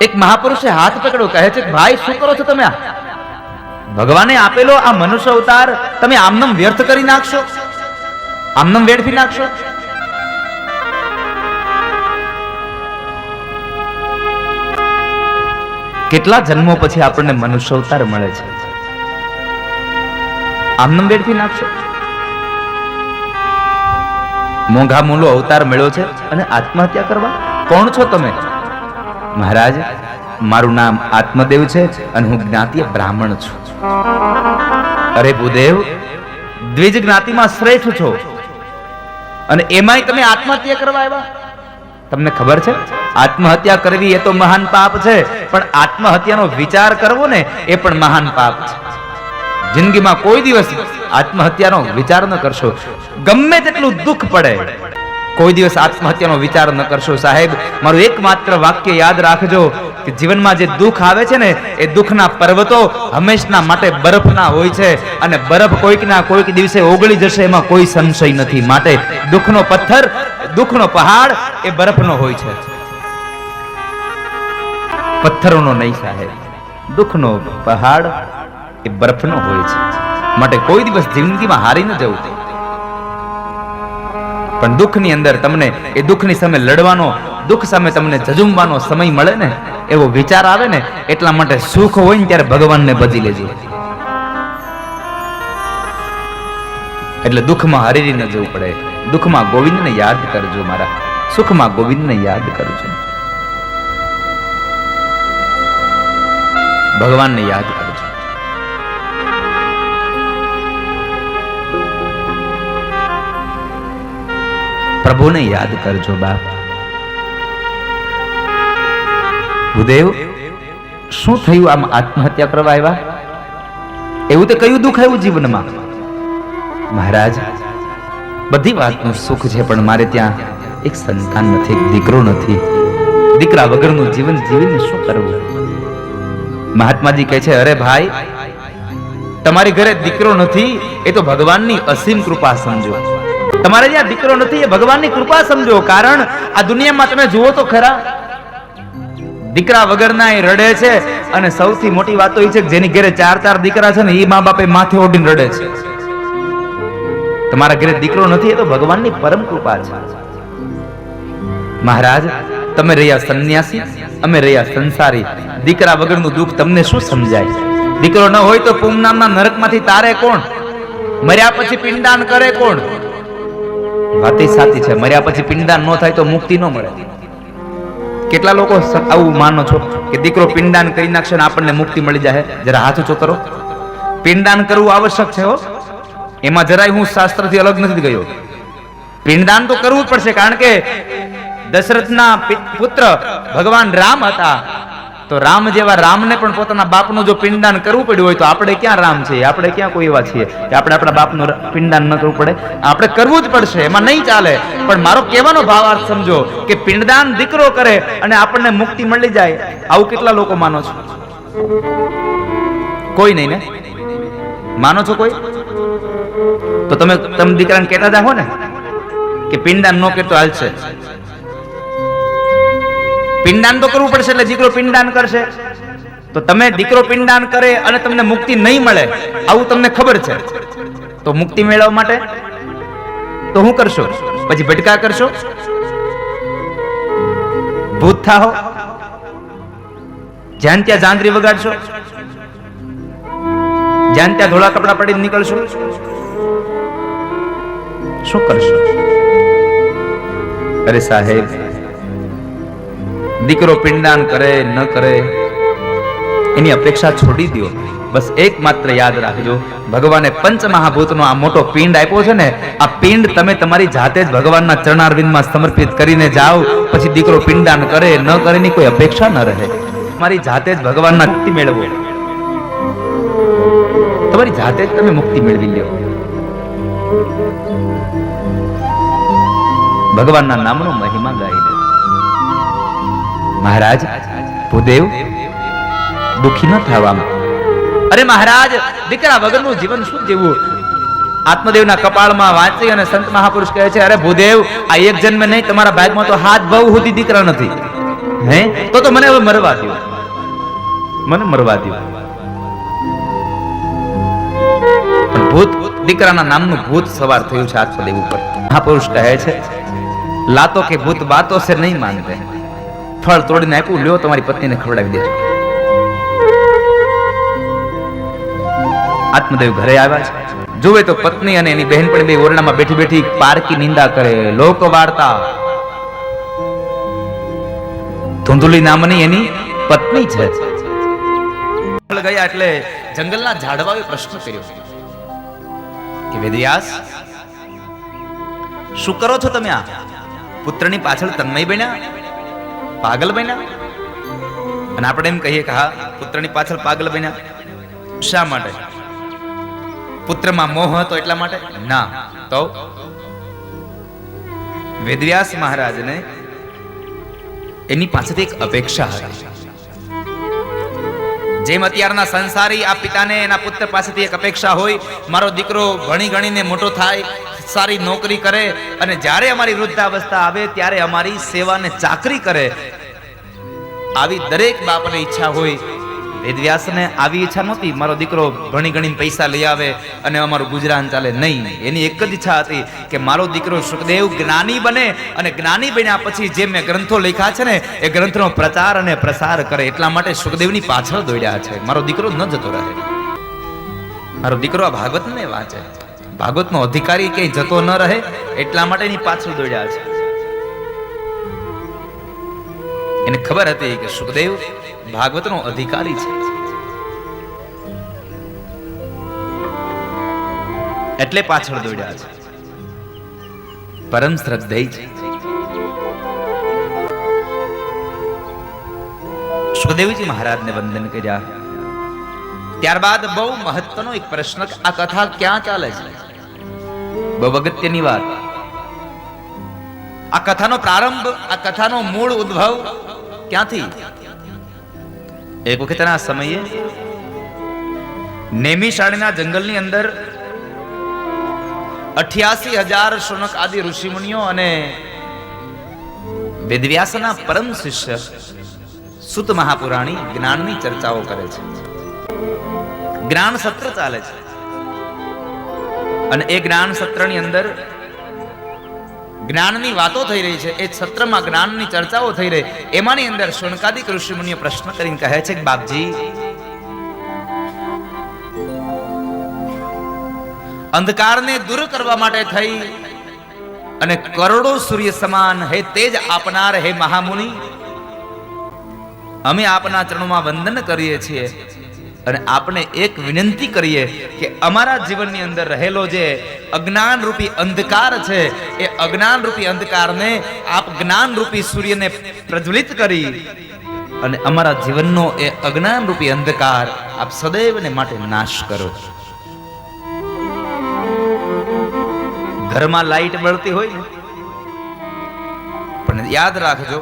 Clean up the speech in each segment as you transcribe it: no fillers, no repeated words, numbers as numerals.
એક મહાપુરુષે હાથ પકડ્યો, કહે છે ભાઈ શું કરો છો તમે? આ ભગવાને આપેલો આ મનુષ્ય અવતાર તમે આમનામ વ્યર્થ કરી નાખશો, આમનામ વેડફી નાખશો? કેટલા જન્મો પછી આપણને મનુષ્ય અવતાર મળે છે, આમનામ વેડફી નાખશો? મોંઘા મૂલો અવતાર મળ્યો છે અને આત્મહત્યા કરવા? કોણ છો તમે? મહારાજ, મારું નામ આત્મદેવ છે અને હું જ્ઞાતિય બ્રાહ્મણ છું. અરે ભૂદેવ, દ્વિજ જ્ઞાતિમાં શ્રેષ્ઠ છો અને એમાંય તમે આત્મહત્યા કરવા આવ્યા? તમને ખબર છે આત્મહત્યા કરવી એ તો મહાન પાપ છે, પણ આત્મહત્યાનો વિચાર કરવો ને એ પણ મહાન પાપ છે. જિંદગીમાં કોઈ દિવસ આત્મહત્યાનો વિચાર ન કરશો. ગમે તેટલું દુઃખ પડે, કોઈ દિવસ આત્મહત્યાનો વિચાર ન કરશો. સાહેબ, મારું એકમાત્ર વાક્ય યાદ રાખજો કે જીવનમાં જે દુઃખ આવે છે ને એ દુઃખના પર્વતો હંમેશના માટે બરફના હોય છે અને બરફ કોઈકના કોઈક દિવસે ઓગળી જશે, એમાં કોઈ સંશય નથી. માટે દુઃખનો પથ્થર, દુઃખનો પહાડ એ બરફનો હોય છે, પથ્થરોનો નહીં સાહેબ. દુઃખનો પહાડ એ બરફનો હોય છે. માટે કોઈ દિવસ જિંદગીમાં હારી ન જવું. પણ દુઃખની અંદર તમને એ દુઃખની સામે લડવાનો, દુઃખ સામે તમને જજુમવાનો સમય મળે ને, એવો વિચાર આવે ને, એટલા માટે સુખ હોય ને ત્યારે ભગવાનને ભજી લેજો. એટલે દુઃખમાં હરીરી ન જવું પડે. દુઃખમાં ગોવિંદને યાદ કરજો મારા, સુખમાં ગોવિંદને યાદ કરજો, ભગવાનને યાદ કરજો. પ્રભુને યાદ કરજો બાપ. ભૂદેવ, શું થયું? આમ આત્મહત્યા કરવા આવ્યા? એવું તે કયું દુઃખ આવ્યું જીવનમાં? મહારાજ, બધી વાતનું સુખ છે, પણ મારે ત્યાં એક સંતાન નથી, એક દીકરો નથી. દીકરા વગરનું જીવન જીવીને શું કરવું? મહાત્માજી કહે છે, અરે ભાઈ, તમારી ઘરે દીકરો નથી એ તો ભગવાનની અસીમ કૃપા સમજો. તમારે જ્યાં દીકરો નથી એ ભગવાનની કૃપા સમજો. કારણ આ દુનિયામાં તમે જુઓ તો ખરા, દીકરા વગરના એ રડે છે અને સૌથી મોટી વાત તો એ છે કે જેની ઘરે 4 દીકરા છે ને એ મા બાપે માથે ઓઢીને રડે છે. તમારા ઘરે દીકરો નથી એ તો ભગવાનની પરમ કૃપા છે. મહારાજ, તમે રહ્યા સંન્યાસી, અમે રહ્યા સંસારી. દીકરા વગરનું દુઃખ તમને શું સમજાય? દીકરો ન હોય તો પૂમ નામના નરકમાંથી તારે કોણ? મર્યા પછી પિંડદાન કરે કોણ? વાત સાચી છે, મર્યા પછી પિંડદાન ન થાય તો મુક્તિ ન મળે. કેટલા લોકો આવું માનો છો કે દીકરો પિંડદાન કરી નાખશે ને આપણને મુક્તિ મળી જાય? જરા હાથ ઊંચો કરો. પિંડદાન કરવું આવશ્યક છે હો, એમાં જરાય હું શાસ્ત્રથી અલગ નથી ગયો. પિંડદાન તો કરવું જ પડશે, કારણ કે દશરથના પુત્ર ભગવાન રામ હતા, તો રામ જેવા રામને પણ પોતાના બાપનું જો પિંડદાન કરવું પડ્યું હોય તો આપણે ક્યાં રામ છીએ? આપણે ક્યાં કોઈ એવા છીએ કે આપણે આપણા બાપનું પિંડદાન ન કરવું પડે? આપણે કરવું જ પડશે, એમાં નહીં ચાલે. પણ મારો કહેવાનો ભાવાર્થ સમજો કે પિંડદાન દીકરો કરે અને આપણને મુક્તિ મળી જાય. આવું કેટલા લોકો માનો છો? કોઈ નહીં ને? માનો છો કોઈ? તો તમે દીકરાને કહેતા જાઓ ને કે પિંડદાન ન કરતો હાલશે. પિંડદાન તો કરવું પડશે એટલે દીકરો પિંડદાન કરશે. તો તમે દીકરો પિંડદાન કરે અને તમને મુક્તિ નહીં મળે આવું તમને ખબર છે, તો મુક્તિ મેળવવા માટે તો શું કરશો? પછી ભટકા કરશો, ભૂત થાઓ, જ્યાં ત્યાં જાંગરી વગાડશો, જ્યાં ત્યાં ધોળા કપડા પડીને નીકળશો? શું કરશો? અરે સાહેબ, દીકરો પિંડદાન કરે ન કરે એની અપેક્ષા છોડી દો. બસ એકમાત્ર યાદ રાખજો, ભગવાને પંચમહાભૂતનો આ મોટો પિંડ આપ્યો છે ને, આ પિંડ તમે તમારી જાતે જ ભગવાનના ચરણારવિંદમાં સમર્પિત કરીને જાઓ. પછી દીકરો પિંડદાન કરે ન કરે એની કોઈ અપેક્ષા ન રહે. તમારી જાતે જ ભગવાનના મુક્તિ મેળવો, તમારી જાતે જ તમે મુક્તિ મેળવી લો. ભગવાનના નામનો મહિમા ગાઈ લો. મહારાજ, ભૂદેવ દુખી ન થવામાં. અરે મહારાજ, દીકરા વગરનું જીવન શું જીવવું? આત્મદેવના કપાળમાં વાંચી અને સંત મહાપુરુષ કહે છે, અરે ભૂદેવ, આ એક જન્મે નહીં, તમારા ભાગમાં તો હાથ ભાવ સુધી દીકરા નથી. હે તો મને હવે મરવા દો, મને મરવા દો. પણ ભૂત દીકરાના નામનું ભૂત સવાર થયું છે આત્મદેવ ઉપર. મહાપુરુષ કહે છે લાતો કે ભૂત બાતો સે નહીં માનતે. ફળ તોડીને આપ્યું, લ્યો તમારી પત્નીને ખવડાવી દેજો. આત્મદેવ ઘરે આવ્યા છે, જોવે તો પત્ની અને એની બહેનપણી બે ઓરડામાં બેઠી બેઠી પારકી નિંદા કરે, લોક વાર્તા. ધુંધુલી નામની એની પત્ની છે. ગયા એટલે જંગલના ઝાડવાએ પ્રશ્ન કર્યો કે વેદવ્યાસ, શું કરો છો તમે? આ પુત્રની પાછળ તન્મય બન્યા, પાગલ બન્યા? અને આપણે એમ કહીએ કે હા, પુત્રની પાછળ પાગલ બન્યા. શા માટે? પુત્રમાં મોહ હતો એટલા માટે? ના. તો વેદવ્યાસ મહારાજને એની પાસેથી એક અપેક્ષા હતી. જેમ અત્યારના સંસારી આ પિતાને એના પુત્ર પાસેથી એક અપેક્ષા હોય, મારો દીકરો ભણી ગણીને મોટો થાય, સારી નોકરી કરે અને જ્યારે અમારી વૃદ્ધાવસ્થા આવે ત્યારે અમારી સેવા ને ચાકરી કરે. આવી દરેક બાપને ઈચ્છા હોય. વેદવ્યાસને આવી ઈચ્છા નહોતી મારો દીકરો ભણી ગણીને પૈસા લઈ આવે અને અમારું ગુજરાન ચાલે. નહીં, એની એક જ ઈચ્છા હતી કે મારો દીકરો સુખદેવ જ્ઞાની બને અને જ્ઞાની બન્યા પછી જે મેં ગ્રંથો લખ્યા છે ને એ ગ્રંથનો પ્રચાર અને પ્રસાર કરે. એટલા માટે સુખદેવની પાછળ દોડ્યા છે. મારો દીકરો ન જતો રહે, મારો દીકરો આ ભાગવતને વાંચે, ભાગવતનો અધિકારી ક્યાંય જતો ન રહે એટલા માટે એની પાછળ દોડ્યા છે. એને ખબર હતી કે સુખદેવ ભાગવતનો અધિકારી છે, એટલે પાછળ દોડ્યા છે. પરમ શ્રદ્ધેય છે. સુખદેવજી મહારાજને વંદન કર્યા. ત્યારબાદ બહુ મહત્વનો એક પ્રશ્ન, આ કથા ક્યાં ચાલે છે? બહુ અગત્યની વાત. આ કથાનો પ્રારંભ, આ કથાનો મૂળ ઉદ્ભવ ક્યાંથી? એક વખતના સમયે નેમિશાળીના જંગલની અંદર 88,000 શૌનક આદિ ઋષિમુનિઓ અને વેદવ્યાસના પરમ શિષ્ય સુત મહાપુરાણી જ્ઞાનની ચર્ચાઓ કરે છે. જ્ઞાન સત્ર ચાલે છે અને એ જ્ઞાન સત્રની અંદર જ્ઞાનની વાતો થઈ રહી છે. એ સત્રમાં જ્ઞાનની ચર્ચાઓ થઈ રહી. એમાંની અંદર શૌનકાદિક ઋષિમુનિઓ પ્રશ્ન કરીને કહે છે કે બાપજી, અંધકારને દૂર કરવા માટે થઈ અને કરોડો સૂર્ય સમાન હે તેજ આપનાર હે મહામુનિ, અમે આપના ચરણોમાં વંદન કરીએ છીએ અને આપણે એક વિનંતી કરીએ કે અમારા જીવનની અંદર રહેલો જે અજ્ઞાન રૂપી અંધકાર છે એ અજ્ઞાન રૂપી અંધકારને આપ જ્ઞાન રૂપી સૂર્યને પ્રજ્વલિત કરી અને અમારા જીવનનો એ અજ્ઞાન રૂપી અંધકાર આપ સદૈવને માટે નાશ કરો. ઘરમાં લાઈટ બળતી હોય ને, પણ યાદ રાખજો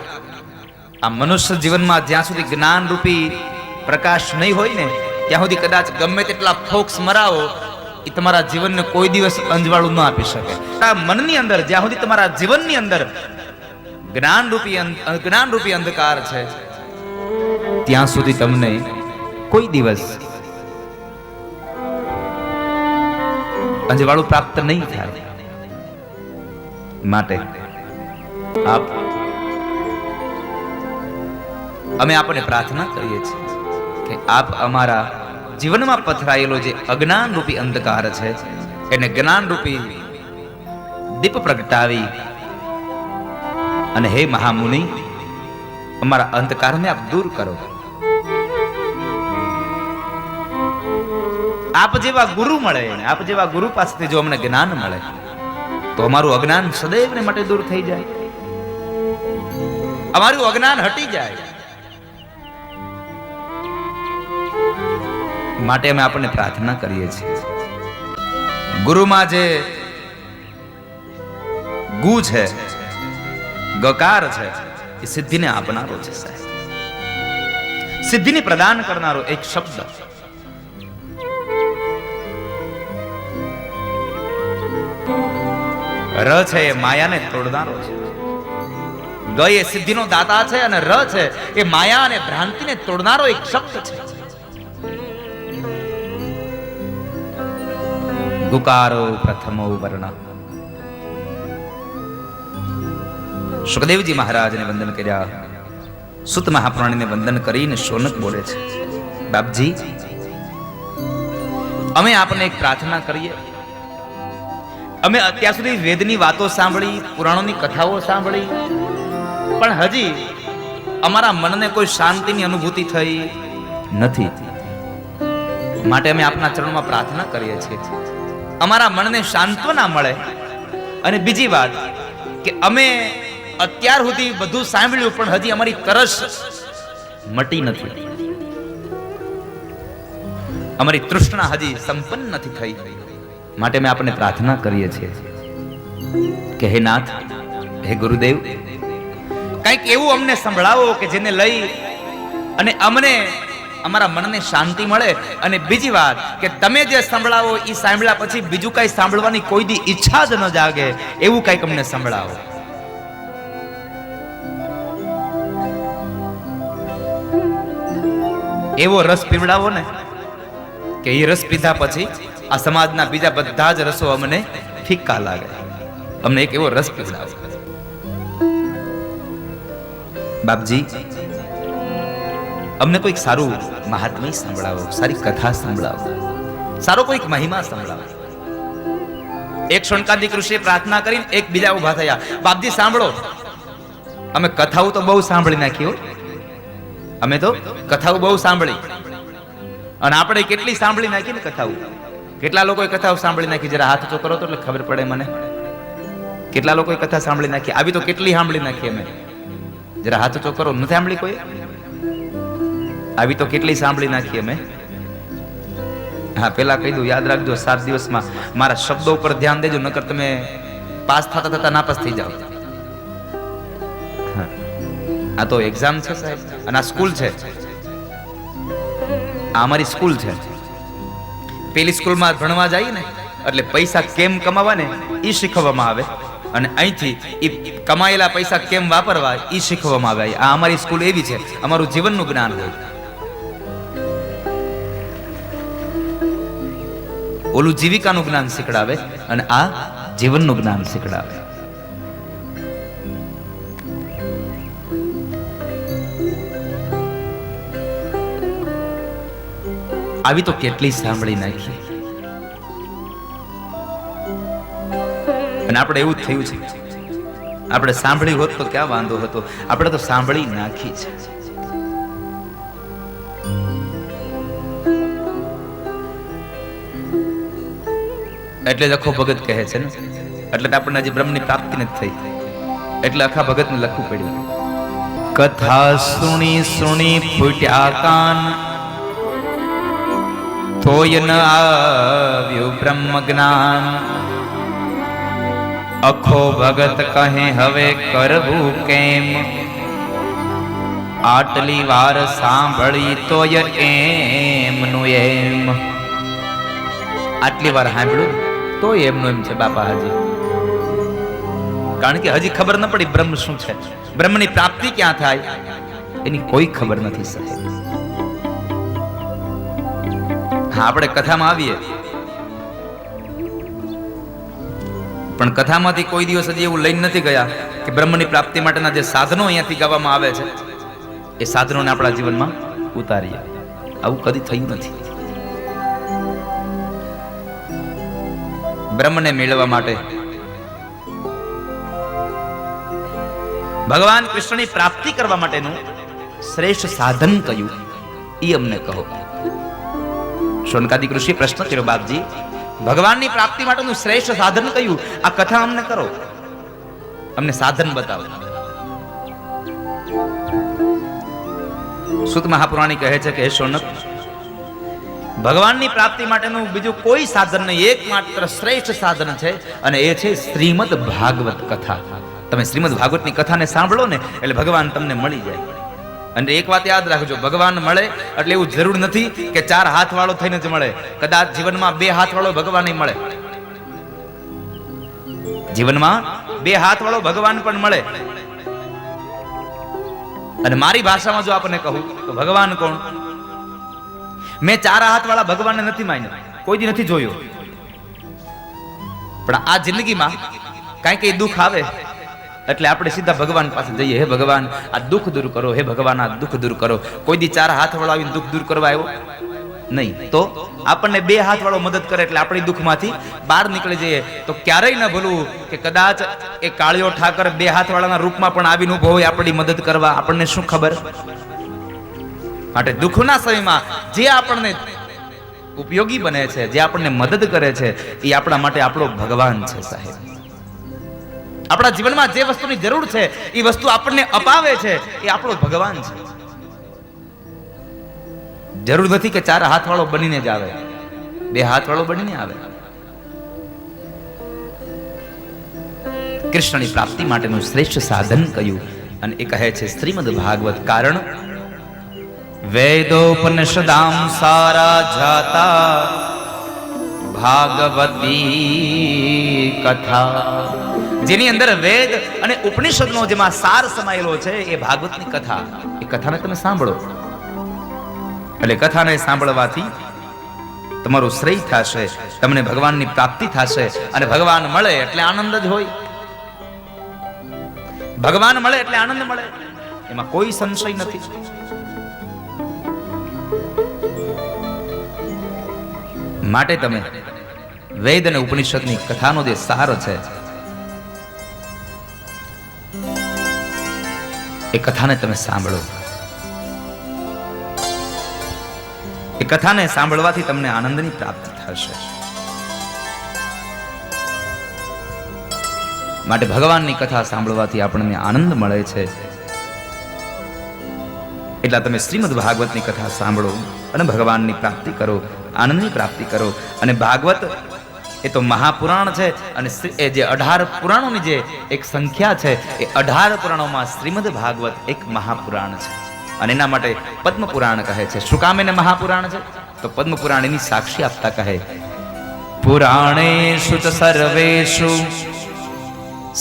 આ મનુષ્ય જીવનમાં જ્યાં સુધી જ્ઞાન રૂપી પ્રકાશ નહીં હોય ને ત્યાં સુધી કદાચ ગમે તેટલા ફોક્સ મરાવો એ તમારા જીવનને કોઈ દિવસ અંજવાળું ન આપી શકે. આ મનની અંદર જ્યાં સુધી તમારા જીવનની અંદર જ્ઞાન રૂપી અંધકાર છે ત્યાં સુધી તમને કોઈ દિવસ અંજવાળું પ્રાપ્ત નહીં થાય. માટે અમે આપણને પ્રાર્થના કરીએ છીએ કે આપ અમારા જીવનમાં પથરાયેલો જે અજ્ઞાન રૂપી અંધકાર છે એને જ્ઞાન રૂપી દીપ પ્રગટાવી અને હે મહામુનિ અમારા અંધકારને આપ દૂર કરો. આપ જેવા ગુરુ મળે, આપ જેવા ગુરુ પાસેથી જો અમને જ્ઞાન મળે તો અમારું અજ્ઞાન સદૈવને માટે દૂર થઈ જાય, અમારું અજ્ઞાન હટી જાય. માટે અમે આપણને પ્રાર્થના કરીએ છીએ. ગુરુમાં જે ગુ છે, ગકાર છે, એ સિદ્ધિને આપનારો છે સાહેબ, સિદ્ધિને પ્રદાન કરનારો એક શબ્દ. ર છે એ માયાને તોડનારો છે, ગ એ સિદ્ધિનો દાતા છે અને ર છે એ માયા અને ભ્રાંતિને તોડનારો એક શબ્દ છે. ગુકારો પ્રથમો વર્ણ. સુખદેવજી મહારાજને વંદન કર્યા. સુત મહાપ્રાણીને વંદન કરીને શૌનક બોલે છે, બાપજી, અમે આપને એક પ્રાર્થના કરીએ. અમે અત્યાર સુધી વેદની વાતો સાંભળી, પુરાણોની કથાઓ સાંભળી, પણ હજી અમારા મનને કોઈ શાંતિની અનુભૂતિ થઈ નથી. માટે અમે આપના ચરણોમાં પ્રાર્થના કરીએ છીએ, અમારા મનને સાંત્વના મળે. અને બીજી વાત કે અમે અત્યાર સુધી બધું સાંભળ્યું, પણ હજી અમારી તરસ મટી નથી, અમારી તૃષ્ણા હજી સંપન્ન નથી થઈ. માટે અમે આપને પ્રાર્થના કરીએ છીએ કે હે નાથ, હે ગુરુદેવ, કંઈક એવું અમને સંભળાવો કે જેને લઈ અને અમને અમારા મનને શાંતિ મળે. અને બીજી વાત કે તમે જે સંભળાવો એ સાંભળ્યા પછી બીજું કઈ સાંભળવાની કોઈ દી ઈચ્છા જ ન જાગે, એવું કંઈક અમને સંભળાવો. એવો રસ પીવડાવો ને કે એ રસ પીધા પછી આ સમાજના બીજા બધા જ રસો અમને ફિક્કા લાગે. અમને એક એવો રસ પીવડાવો. બાપજી, અમને કોઈક સારું મહાત્મ્ય સંભળાવો, સારી કથા સંભળાવો, સારો કોઈક મહિમા સંભળાવો. એક શૌનકાદિક ઋષિએ પ્રાર્થના કરીને એક બીજા ઉભા થયા, બાપજી સાંભળો, અમે કથાઓ તો બહુ સાંભળી નાખી હો, અમે તો કથાઓ બહુ સાંભળી, અને આપણે કેટલી સાંભળી નાખી ને કથાઓ. કેટલા લોકોએ કથાઓ સાંભળી નાખી? જરા હાથ ઊંચો કરો તો એટલે ખબર પડે મને. કેટલા લોકોએ કથા સાંભળી નાખી? આવી તો કેટલી સાંભળી નાખી અમે? જરા હાથ ઊંચો કરો. નથી સાંભળી કોઈ? આવી તો કેટલી સાંભળી નાખી અમે. હા, પેલા કહી દઉં, યાદ રાખજો, 7 દિવસમાં મારા શબ્દો ઉપર ધ્યાન દેજો, નકર તમે પાસ થતા થતા નાપાસ થઈ જાઓ. આ તો એક્ઝામ છે સાહેબ, અને આ સ્કૂલ છે. આ અમારી સ્કૂલ છે. પેલી સ્કૂલમાં ભણવા જઈએ ને એટલે પૈસા કેમ કમાવા ને એ શીખવવામાં આવે, અને અહીંથી એ કમાયેલા પૈસા કેમ વાપરવા એ શીખવવામાં આવે. આ અમારી સ્કૂલ એવી છે, અમારું જીવનનું જ્ઞાન હોય. ઓલું જીવિકાનું જ્ઞાન શીખડાવે અને આ જીવનનું જ્ઞાન શીખડાવે. આવી તો કેટલી સાંભળી નાખી, અને આપણે એવું જ થયું છે. આપણે સાંભળી હોત તો ક્યાં વાંધો હતો, આપણે તો સાંભળી નાખી છે. એટલે જ આખો ભગત કહે છે ને, એટલે આપણને હજી બ્રહ્મની પ્રાપ્તિ નથી થઈ, એટલે આખા ભગતને લખવું પડ્યું. કથા સુણી સુણી ફૂટ્યા કાન, તોય ન આવ્યું બ્રહ્મ જ્ઞાન. અખો ભગત કહે હવે કરવું કેમ, આટલી વાર સાંભળી તોય એમનું એમ. આટલી વાર સાંભળ્યું તો એમનું એમ છે બાપા હજી. કારણ કે હજી ખબર ન પડી બ્રહ્મ શું છે, બ્રહ્મની પ્રાપ્તિ ક્યાં થાય એની કોઈ ખબર નથી સાહેબ. હા, આપણે કથામાં આવીએ, પણ કથામાંથી કોઈ દિવસ હજી એવું લઈને નથી ગયા કે બ્રહ્મની પ્રાપ્તિ માટેના જે સાધનો અહીંયાથી ગાવામાં આવે છે એ સાધનોને આપણા જીવનમાં ઉતારીએ. આવું કદી થયું નથી. બ્રહ્મને મેળવવા માટે ભગવાન કૃષ્ણની પ્રાપ્તિ કરવા માટેનું શ્રેષ્ઠ સાધન કયું એ અમને કહો. શૌનકાદિક ઋષિએ પ્રશ્ન કર્યો, બાપજી, ભગવાનની પ્રાપ્તિ માટેનું શ્રેષ્ઠ સાધન કયું? આ કથા અમને કરો, અમને સાધન બતાવો. સુત મહાપુરાણી કહે છે કે હે શૌનક, ભગવાનની પ્રાપ્તિ માટેનું બીજું કોઈ સાધન નહીં, એકમાત્ર શ્રેષ્ઠ સાધન છે, અને એ છે શ્રીમદ ભાગવત કથા. તમે શ્રીમદ ભાગવતની કથાને સાંભળો ને એટલે ભગવાન તમને મળી જાય. અને એક વાત યાદ રાખજો, ભગવાન મળે એટલે એવું જરૂર નથી કે 4 હાથ વાળો થઈને જ મળે. કદાચ જીવનમાં 2 હાથ વાળો ભગવાન મળે, જીવનમાં 2 હાથ વાળો ભગવાન પણ મળે. અને મારી ભાષામાં જો આપણને કહું તો ભગવાન કોણ? મેં 4 હાથ વાળા ભગવાનને નથી માન્યો, કોઈ દી નથી જોયો, પણ આ જિંદગીમાં કાંઈ કઈ દુઃખ આવે એટલે આપણે સીધા ભગવાન પાસે જઈએ, હે ભગવાન આ દુઃખ દૂર કરો, હે ભગવાન આ દુઃખ દૂર કરો. કોઈ દી 4 હાથ વાળો આવીને દુઃખ દૂર કરવા આવ્યો નહીં. તો આપણને 2 હાથ વાળો મદદ કરે એટલે આપણી દુઃખમાંથી બહાર નીકળી જઈએ. તો ક્યારેય ન ભૂલવું કે કદાચ એ કાળિયો ઠાકર 2 હાથ વાળાના રૂપમાં પણ આવીને ઉભો હોય આપણી મદદ કરવા, આપણને શું ખબર? માટે દુઃખના સમયમાં જે આપણને ઉપયોગી બને છે, જે આપણને મદદ કરે છે, એ આપણા માટે આપણો ભગવાન છે સાહેબ. આપણા જીવનમાં જે વસ્તુની જરૂર છે એ વસ્તુ આપણને અપાવે છે, એ આપણો ભગવાન છે. જરૂર નથી કે 4 હાથ વાળો બનીને જ આવે, 2 હાથ વાળો બનીને આવે. કૃષ્ણની પ્રાપ્તિ માટેનું શ્રેષ્ઠ સાધન કયું? અને એ કહે છે શ્રીમદ ભાગવત. કારણ વેદોપનિષદામ સારા જાતા ભાગવતી કથા. જેની અંદર વેદ અને ઉપનિષદનો જેમાં સાર સમાયેલો છે એ ભાગવતની કથા. એ કથાને તમે સાંભળો એટલે કથાને સાંભળવાથી તમારું શ્રેય થશે, તમને ભગવાનની પ્રાપ્તિ થશે. અને ભગવાન મળે એટલે આનંદ જ હોય. ભગવાન મળે એટલે આનંદ મળે, એમાં કોઈ સંશય નથી. માટે તમે વેદ અને ઉપનિષદની કથાનો જે સાર છે એ કથાને તમે સાંભળો. એ કથાને સાંભળવાથી તમને આનંદની પ્રાપ્તિ થશે. માટે ભગવાનની કથા સાંભળવાથી આપણને આનંદ મળે છે. એટલે તમે શ્રીમદ ભાગવતની કથા સાંભળો અને ભગવાનની પ્રાપ્તિ કરો, આનંદની પ્રાપ્તિ કરો. અને ભાગવત એ તો મહાપુરાણ છે. અને એ જે 18 પુરાણોની જે એક સંખ્યા છે, એ 18 પુરાણોમાં શ્રીમદ ભાગવત એક મહાપુરાણ છે. અને એના માટે પદ્મ પુરાણ કહે છે. શું કામ એને મહાપુરાણ છે? તો પદ્મ પુરાણ એની સાક્ષી આપતા કહે પુરાણેષુ ચ સર્વેષુ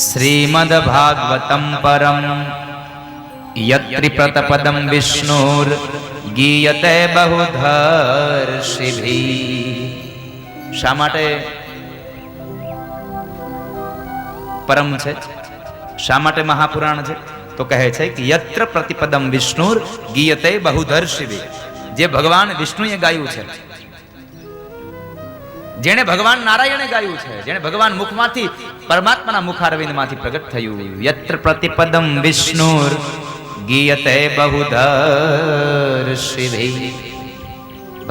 શ્રીમદ ભાગવતમ પરમ યત્રિપ્રતપદમ વિષ્ણુર ગીયતે બહુધર્ષિભી. શા માટે પરમ છે? શા માટે મહાપુરાણ છે? તો કહે છે કે યત્ર પ્રતિપદમ વિષ્ણુર ગીયતે બહુધર્ષિભી. જે ભગવાન વિષ્ણુએ ગાયું છે, જેણે ભગવાન નારાયણે ગાયું છે, જેણે ભગવાન મુખમાંથી પરમાત્માના મુખારવિંદમાંથી પ્રગટ થયું. યત્ર પ્રતિપદમ વિષ્ણુર ગીયતે બહુધર્ષિભી.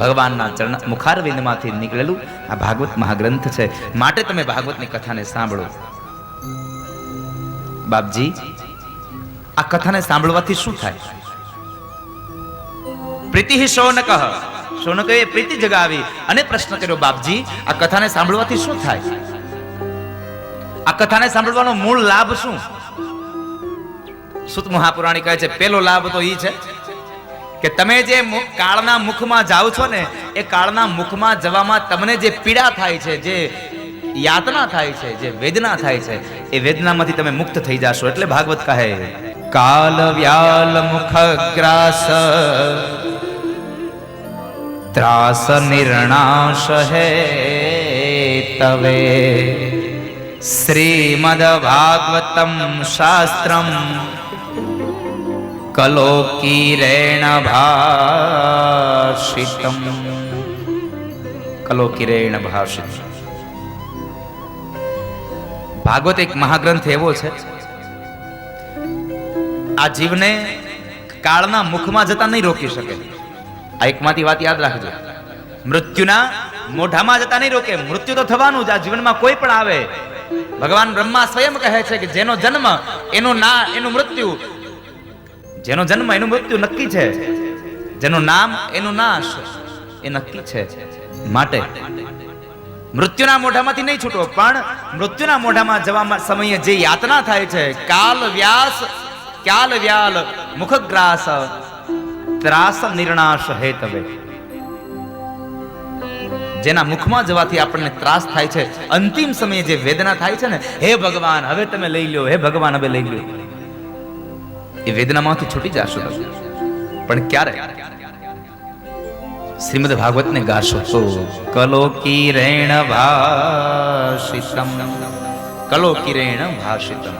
ભગવાનના ચરણ મુખારવિંદમાંથી નીકળેલું આ ભાગવત મહાગ્રંથ છે. માટે તમે ભાગવતની કથાને સાંભળો. બાપજી, આ કથાને સાંભળવાથી શું થાય? પ્રીતિ શૌનક. શૌનકે પ્રીતિ જગાવી અને પ્રશ્ન કર્યો, બાપજી આ કથાને સાંભળવાથી શું થાય? આ કથાને સાંભળવાનો મૂળ લાભ શું? સુત મહાપુરાણી કહે છે પહેલો લાભ તો ઈ છે કે તમે જે કાળના મુખમાં જાઓ છો ને, એ કાળના મુખમાં જવામાં તમને જે પીડા થાય છે, જે યાતના થાય છે, જે વેદના થાય છે, એ વેદનામાંથી તમે મુક્ત થઈ જાશો. એટલે ભાગવત કહે કાલ વ્યાલ મુખ ગ્રાસ ત્રાસ નિર્ણાશ હે તવે શ્રીમદ ભાગવતમ શાસ્ત્રમ કલોકીરેણ ભાષિતમ. કલોકીરેણ ભાષિત. ભાગવત એક મહાગ્રંથ એવો છે, આ જીવને કાળના મુખમાં જતા નહીં રોકી શકે. આ એકમાંથી વાત યાદ રાખજો, મૃત્યુના મોઢામાં જતા નહીં રોકે. મૃત્યુ તો થવાનું જ, આ જીવનમાં કોઈ પણ આવે. ભગવાન બ્રહ્મા સ્વયં કહે છે કે જેનો જન્મ એનું મૃત્યુ, જેનો જન્મ એનું મૃત્યુ નક્કી છે, જેનું નામ એનું નાશ એ નક્કી છે. માટે મૃત્યુના મોઢામાંથી નહીં છૂટો, પણ મૃત્યુના મોઢામાં જવા સમયે જે યાતના થાય છે, કાલ વ્યાલ મુખગ્રાસ ત્રાસ નિર્ણાશ હેતવે. જેના મુખમાં જવાથી આપણને ત્રાસ થાય છે, અંતિમ સમયે જે વેદના થાય છે ને, હે ભગવાન હવે તમે લઈ લો, હે ભગવાન હવે લઈ લો. એ વેદનામાંથી છૂટી જશો તમે. પણ ક્યારે? શ્રીમદ ભાગવતને ગાશો તો કલો કિરેણ ભાષિતમ, કલો કિરેણ ભાષિતમ.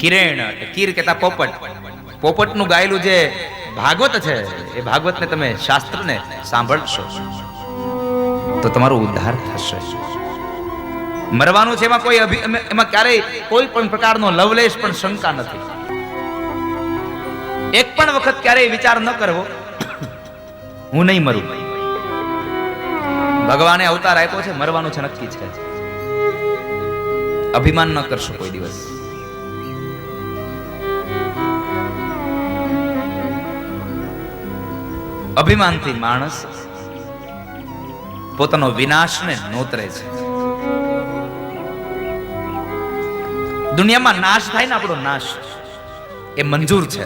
કિરેણ કીર કેતા પોપટ, પોપટનું ગાયેલું જે ભાગવત છે એ ભાગવતને તમે શાસ્ત્રને સાંભળશો તો તમારો ઉદ્ધાર થશે. મરવાનું છે એમાં કોઈ એમાં ક્યારેય કોઈ પણ પ્રકારનો લવલેશ પણ શંકા નથી. એક પણ વખત ક્યારેય વિચાર ન કરવો હું નહીં મરું. ભગવાને અવતાર આપ્યો છે, મરવાનું છે નક્કી છે. અભિમાન ન કરશો કોઈ દિવસ. અભિમાનથી માણસ પોતાનો વિનાશને નોતરે છે. દુનિયામાં નાશ થાય ને આપણો નાશ એ મંજૂર છે.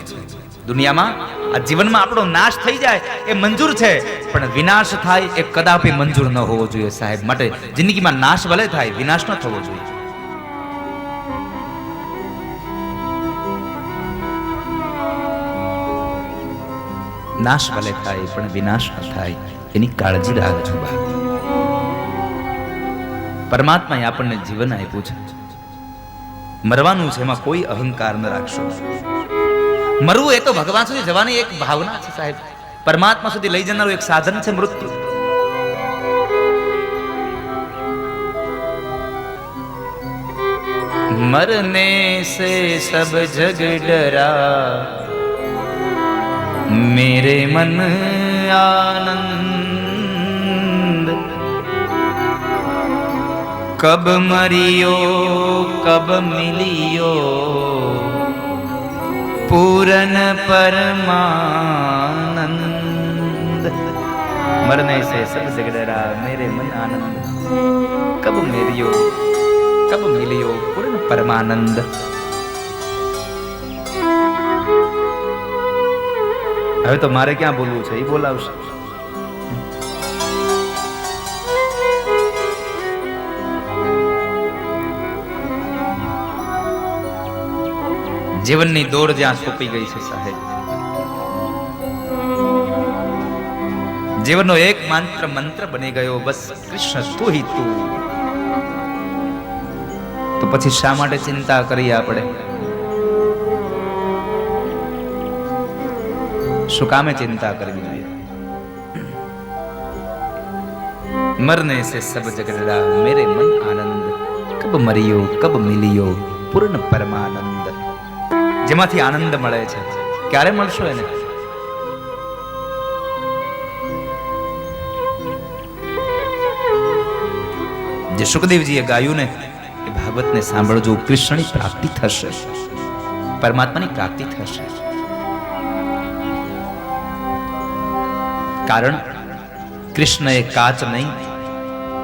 દુનિયામાં આ જીવનમાં આપણો નાશ થઈ જાય એ મંજૂર છે, પણ વિનાશ થાય એ કદાપી મંજૂર ન હોવો જોઈએ સાહેબ. માટે જિંદગીમાં નાશ ભલે થાય, વિનાશ ન થવો જોઈએ. નાશ ભલે થાય પણ વિનાશ ન થાય એની કાળજી રાખજો. પરમાત્માએ આપણને જીવન આપ્યું છે, મરવાનું છે, એમાં કોઈ અહંકાર ન રાખશો. મરવું એ તો ભગવાન સુધી જવાની એક ભાવના છે સાહેબ. પરમાત્મા સુધી લઈ જનારું એક સાધન છે મૃત્યુ. મરને સે સબ જગ ડરા, मेरे मन आनंद. कब मरियो कब मिलियो पूरन परमानंद. मरने से सब जग डरा मेरे मन आनंद. कब मरियो कब मिलियो पूर्ण परमानंद. હવે તો મારે ક્યાં બોલવું છે, એ બોલાવશે. જીવનની દોડ જ્યાં સોંપી ગઈ છે સાહેબ, જીવનનો એક માત્ર મંત્ર બની ગયો, બસ કૃષ્ણ તું હિ તું. તો પછી શા માટે ચિંતા કરીએ આપણે? શું કામે ચિંતા કરવી જોઈએ? મરને સે સબ જગ ડરા મેરે મન આનંદ. કબ મરિયો કબ મિલિયો પૂર્ણ પરમાનંદ. જેમાંથી આનંદ મળે છે, ક્યારે મળશો એને? જે સુખદેવજીએ ગાયું ને એ ભાગવતને સાંભળજો. કૃષ્ણની પ્રાપ્તિ થશે, પરમાત્માની પ્રાપ્તિ થશે. કારણ કૃષ્ણ એ કાચ નહીં,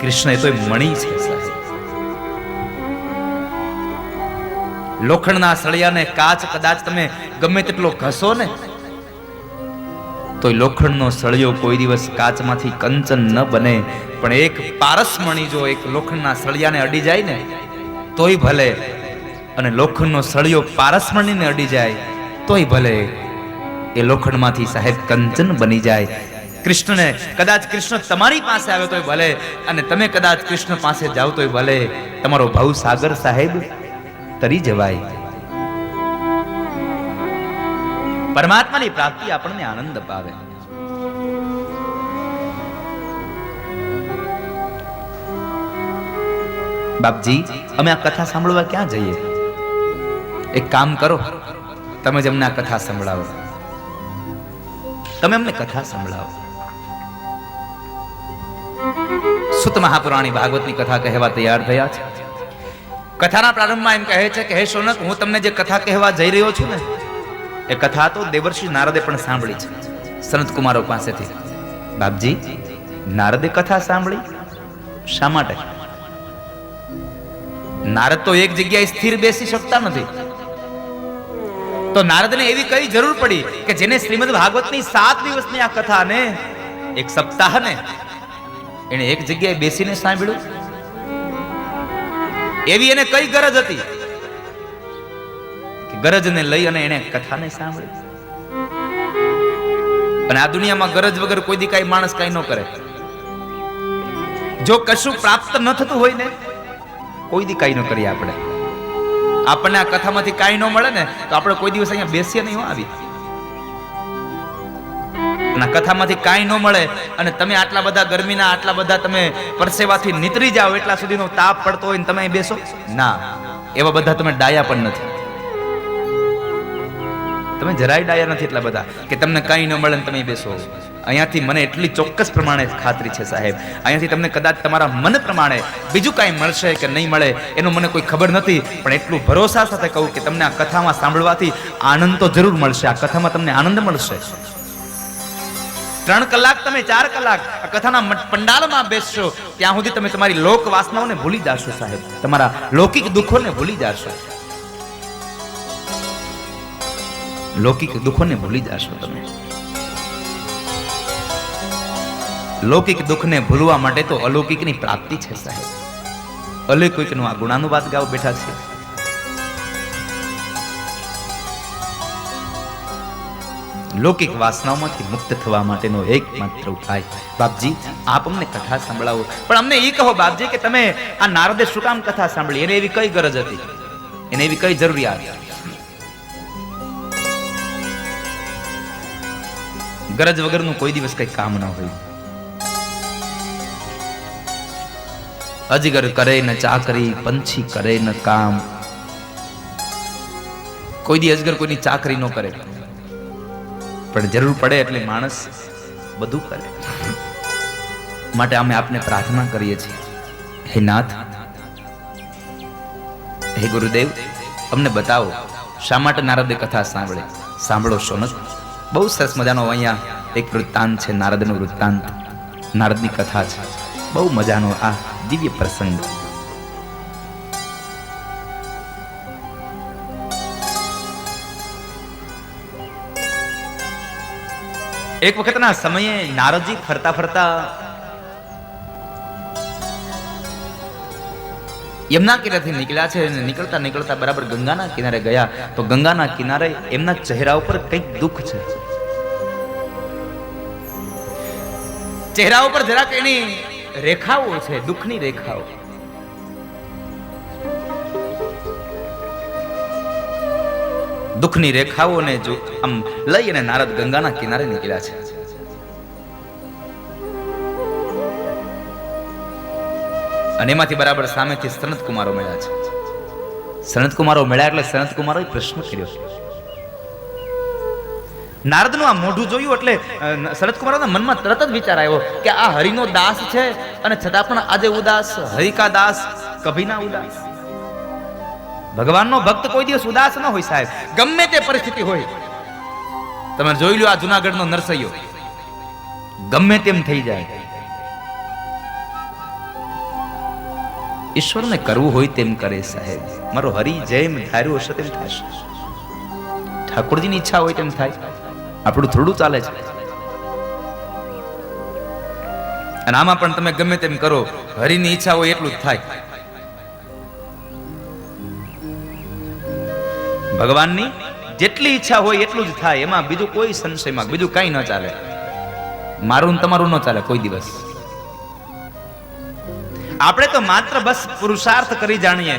કૃષ્ણ એ તો મણી છે સાહેબ. લોખંડના સળિયાને કાચ કદાચ તમે ગમે તેટલો ઘસો ને તો લોખંડનો સળિયો કોઈ દિવસ કાચમાંથી કંચન ન બને. પણ એક પારસમણી જો એક લોખંડના સળિયાને અડી જાય ને તોય ભલે, અને લોખંડનો સળિયો પારસમણીને અડી જાય તોય ભલે, એ લોખંડમાંથી સાહેબ કંચન બની જાય. કૃષ્ણને કદાચ કૃષ્ણ તમારી પાસે આવે તોય ભલે, અને તમે કદાચ કૃષ્ણ પાસે જાઓ તોય ભલે, તમારો ભવ સાગર સાહેબ તરી જવાય. પરમાત્માની પ્રાપ્તિ આપણને આનંદ અપાવે. બાપજી, અમે આ કથા સાંભળવા ક્યાં જઈએ? એક કામ કરો, તમે જ અમને આ કથા સંભળાવો. તમે અમને કથા સંભળાવો. સુત મહાપુરાણી ભાગવતની કથા કહેવા તૈયાર થયા છે. કથાના પ્રારંભમાં એમ કહે છે કે હે શૌનક, હું તમને જે કથા કહેવા જઈ રહ્યો છું ને એ કથા તો દેવર્ષિ નારદે પણ સાંભળી છે સનત કુમારો પાસેથી. બાપજી, નારદે કથા સાંભળી? શા માટે? નારદ તો એક જગ્યાએ સ્થિર બેસી શકતા નથી. તો નારદને એવી કઈ જરૂર પડી કે જેને શ્રીમદ ભાગવતની 7 દિવસની આ કથાને, એક સપ્તાહને એને એક જગ્યાએ બેસીને સાંભળ્યું? એવી એને કઈ ગરજ હતી કે ગરજને લઈ અને એને કથાને સાંભળી. અને આ દુનિયામાં ગરજ વગર કોઈ દી કાંઈ માણસ કાંઈ ન કરે. જો કશું પ્રાપ્ત ન થતું હોય ને, કોઈ દી કાંઈ ન કરીએ આપણે. આપણને આ કથામાંથી કાંઈ ન મળે ને તો આપણે કોઈ દિવસ અહીંયા બેસીએ નહીં આવી. અને કથામાંથી કાંઈ ન મળે અને તમે આટલા બધા ગરમીના, આટલા બધા તમે પરસેવાથી નીતરી જાઓ, એટલા સુધીનો તાપ પડતો હોય ને તમે અહીં બેસો ના, એવા બધા તમે ડાયા પણ નથી. તમે જરાય ડાયા નથી એટલા બધા કે તમને કાંઈ ન મળે ને તમે બેસો. અહીંયાથી મને એટલી ચોક્કસ પ્રમાણે ખાતરી છે સાહેબ, અહીંયાથી તમને કદાચ તમારા મન પ્રમાણે બીજું કાંઈ મળશે કે નહીં મળે એનું મને કોઈ ખબર નથી, પણ એટલું ભરોસા સાથે કહું કે તમને આ કથામાં સાંભળવાથી આનંદ તો જરૂર મળશે. આ કથામાં તમને આનંદ મળશે. 3 કલાક તમે 4 કલાક આ કથાના પંડાલમાં બેસશો ત્યાં સુધી તમે તમારી લોક વાસનાઓને ભૂલી જાશો સાહેબ, તમારા લૌકિક દુઃખોને ભૂલી જાશો. લૌકિક દુઃખોને ભૂલી જાશો તમે. લૌકિક દુઃખને ભૂલવા માટે તો અલૌકિકની પ્રાપ્તિ છે સાહેબ. અલૌકિકનું આ ગુણાનુવાદ ગાવ બેઠા છે. લૌકિક વાસનાઓમાંથી મુક્ત થવા માટેનો એકમાત્ર ઉપાય બાપજી આપ અમને કથા સંભળાવો. પણ અમને એ કહો બાપજી કે તમે આ નારદે શું કામ કથા સાંભળી? એને એવી કઈ ગરજ હતી? એને એવી કઈ જરૂરિયાત? ગરજ વગરનું કોઈ દિવસ કઈ કામ ન હોય. અજગર કરે ન ચાકરી, પંછી કરે ન કામ. કોઈ દી અજગર કોઈની ચાકરી ન કરે, પણ જરૂર પડે એટલે માણસ બધું કરે. માટે અમે આપને પ્રાર્થના કરીએ છીએ, હે નાથ, હે ગુરુદેવ, અમને બતાવો શા માટે નારદે કથા સાંભળે. સાંભળો સોનક, બહુ સરસ મજાનો અહીંયા એક વૃત્તાંત છે, નારદનો વૃત્તાંત, નારદની કથા છે. બહુ મજાનો આ દિવ્ય પ્રસંગ. એક વખતના સમયે નારદજી ફરતા ફરતા યમુના કિનારેથી નીકળ્યા છે. નીકળતા નીકળતા બરાબર ગંગાના કિનારે ગયા તો ગંગાના કિનારે એમના ચહેરા ઉપર કંઈક દુઃખ છે. ચહેરા ઉપર જરાક એની રેખાઓ છે, દુઃખની રેખાઓ. દુઃખની રેખાઓને જો આમ લઈ અને નારદ ગંગાના કિનારે નીકળ્યા છે. અને એમાંથી બરાબર સામેથી સનત કુમારો મળ્યા છે. સનત કુમારો મળ્યા એટલે સનત કુમારોએ પ્રશ્ન કર્યો. નારદનું આ મોઢું જોયું એટલે સનત કુમારોના મનમાં તરત જ વિચાર આવ્યો કે આ હરિનો દાસ છે અને છતાં પણ આજે ઉદાસ. હરિ કા દાસ કભી ના ઉદાસ. ભગવાનનો ભક્ત કોઈ દિવસ ઉદાસ ન હોય સાહેબ, ગમે તે પરિસ્થિતિ હોય. તમે જોઈ લો આ જુનાગઢનો નરસૈયો ગમે તેમ થઈ જાય, ઈશ્વરને કરવું હોય તેમ કરે સાહેબ. મારો હરિ જેમ ધાર્યું હશે તેમ થશે. ઠાકોરજીની ઈચ્છા હોય તેમ થાય. આપણું થોડું ચાલે છે. અને આમાં પણ તમે ગમે તેમ કરો, હરિની ઈચ્છા હોય એટલું જ થાય. ભગવાનની જેટલી ઈચ્છા હોય એટલું જ થાય. એમાં બીજું કોઈ સંશયમાં બીજું કઈ ન ચાલે. મારું ને તમારું ન ચાલે કોઈ દિવસ. આપણે તો માત્ર બસ પુરુષાર્થ કરી જાણીએ.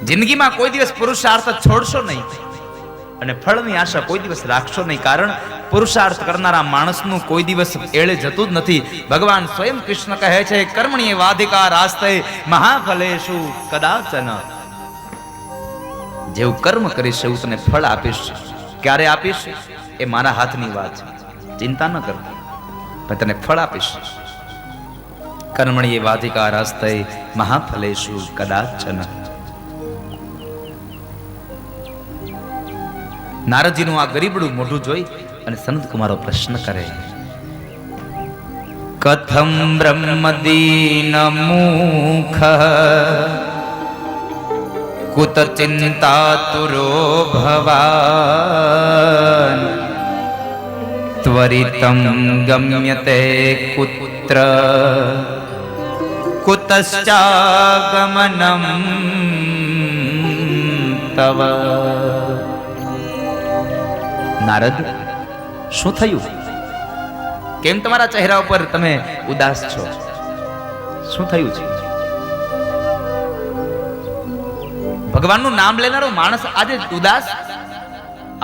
જિંદગીમાં કોઈ દિવસ પુરુષાર્થ છોડશો નહીં અને ફળની આશા કોઈ દિવસ રાખશો નહીં. કારણ પુરુષાર્થ કરનારા માણસનું કોઈ દિવસ એળે જતું જ નથી. ભગવાન સ્વયં કૃષ્ણ કહે છે, કર્મણ્યે વાધિકાર આસ્તે મહાફલેષુ કદાચન. જેવું કર્મ કરીશ એવું તને ફળ આપીશ. ક્યારે આપીશ એ મારા હાથની વાત છે, ચિંતા ન કર, પણ તને ફળ આપીશ. કર્મણ્યે વાધિકાર આસ્તે મહાફલેષુ કદાચન. નારદજીનું આ ગરીબડું મોઢું જોઈ અને સનત કુમારો પ્રશ્ન કરે, કથમ બ્રહ્મદીન મુખ કુત ચિંતાતુરો ભવાન ત્વરિતમ ગમ્યતે કુત્ર કુતશ્ચાગમનમ તવ. નારદ, શું થયું? કેમ તમારા ચહેરા ઉપર તમે ઉદાસ છો? શું થયું છે? ભગવાનનું નામ લેનારો માણસ આજે ઉદાસ?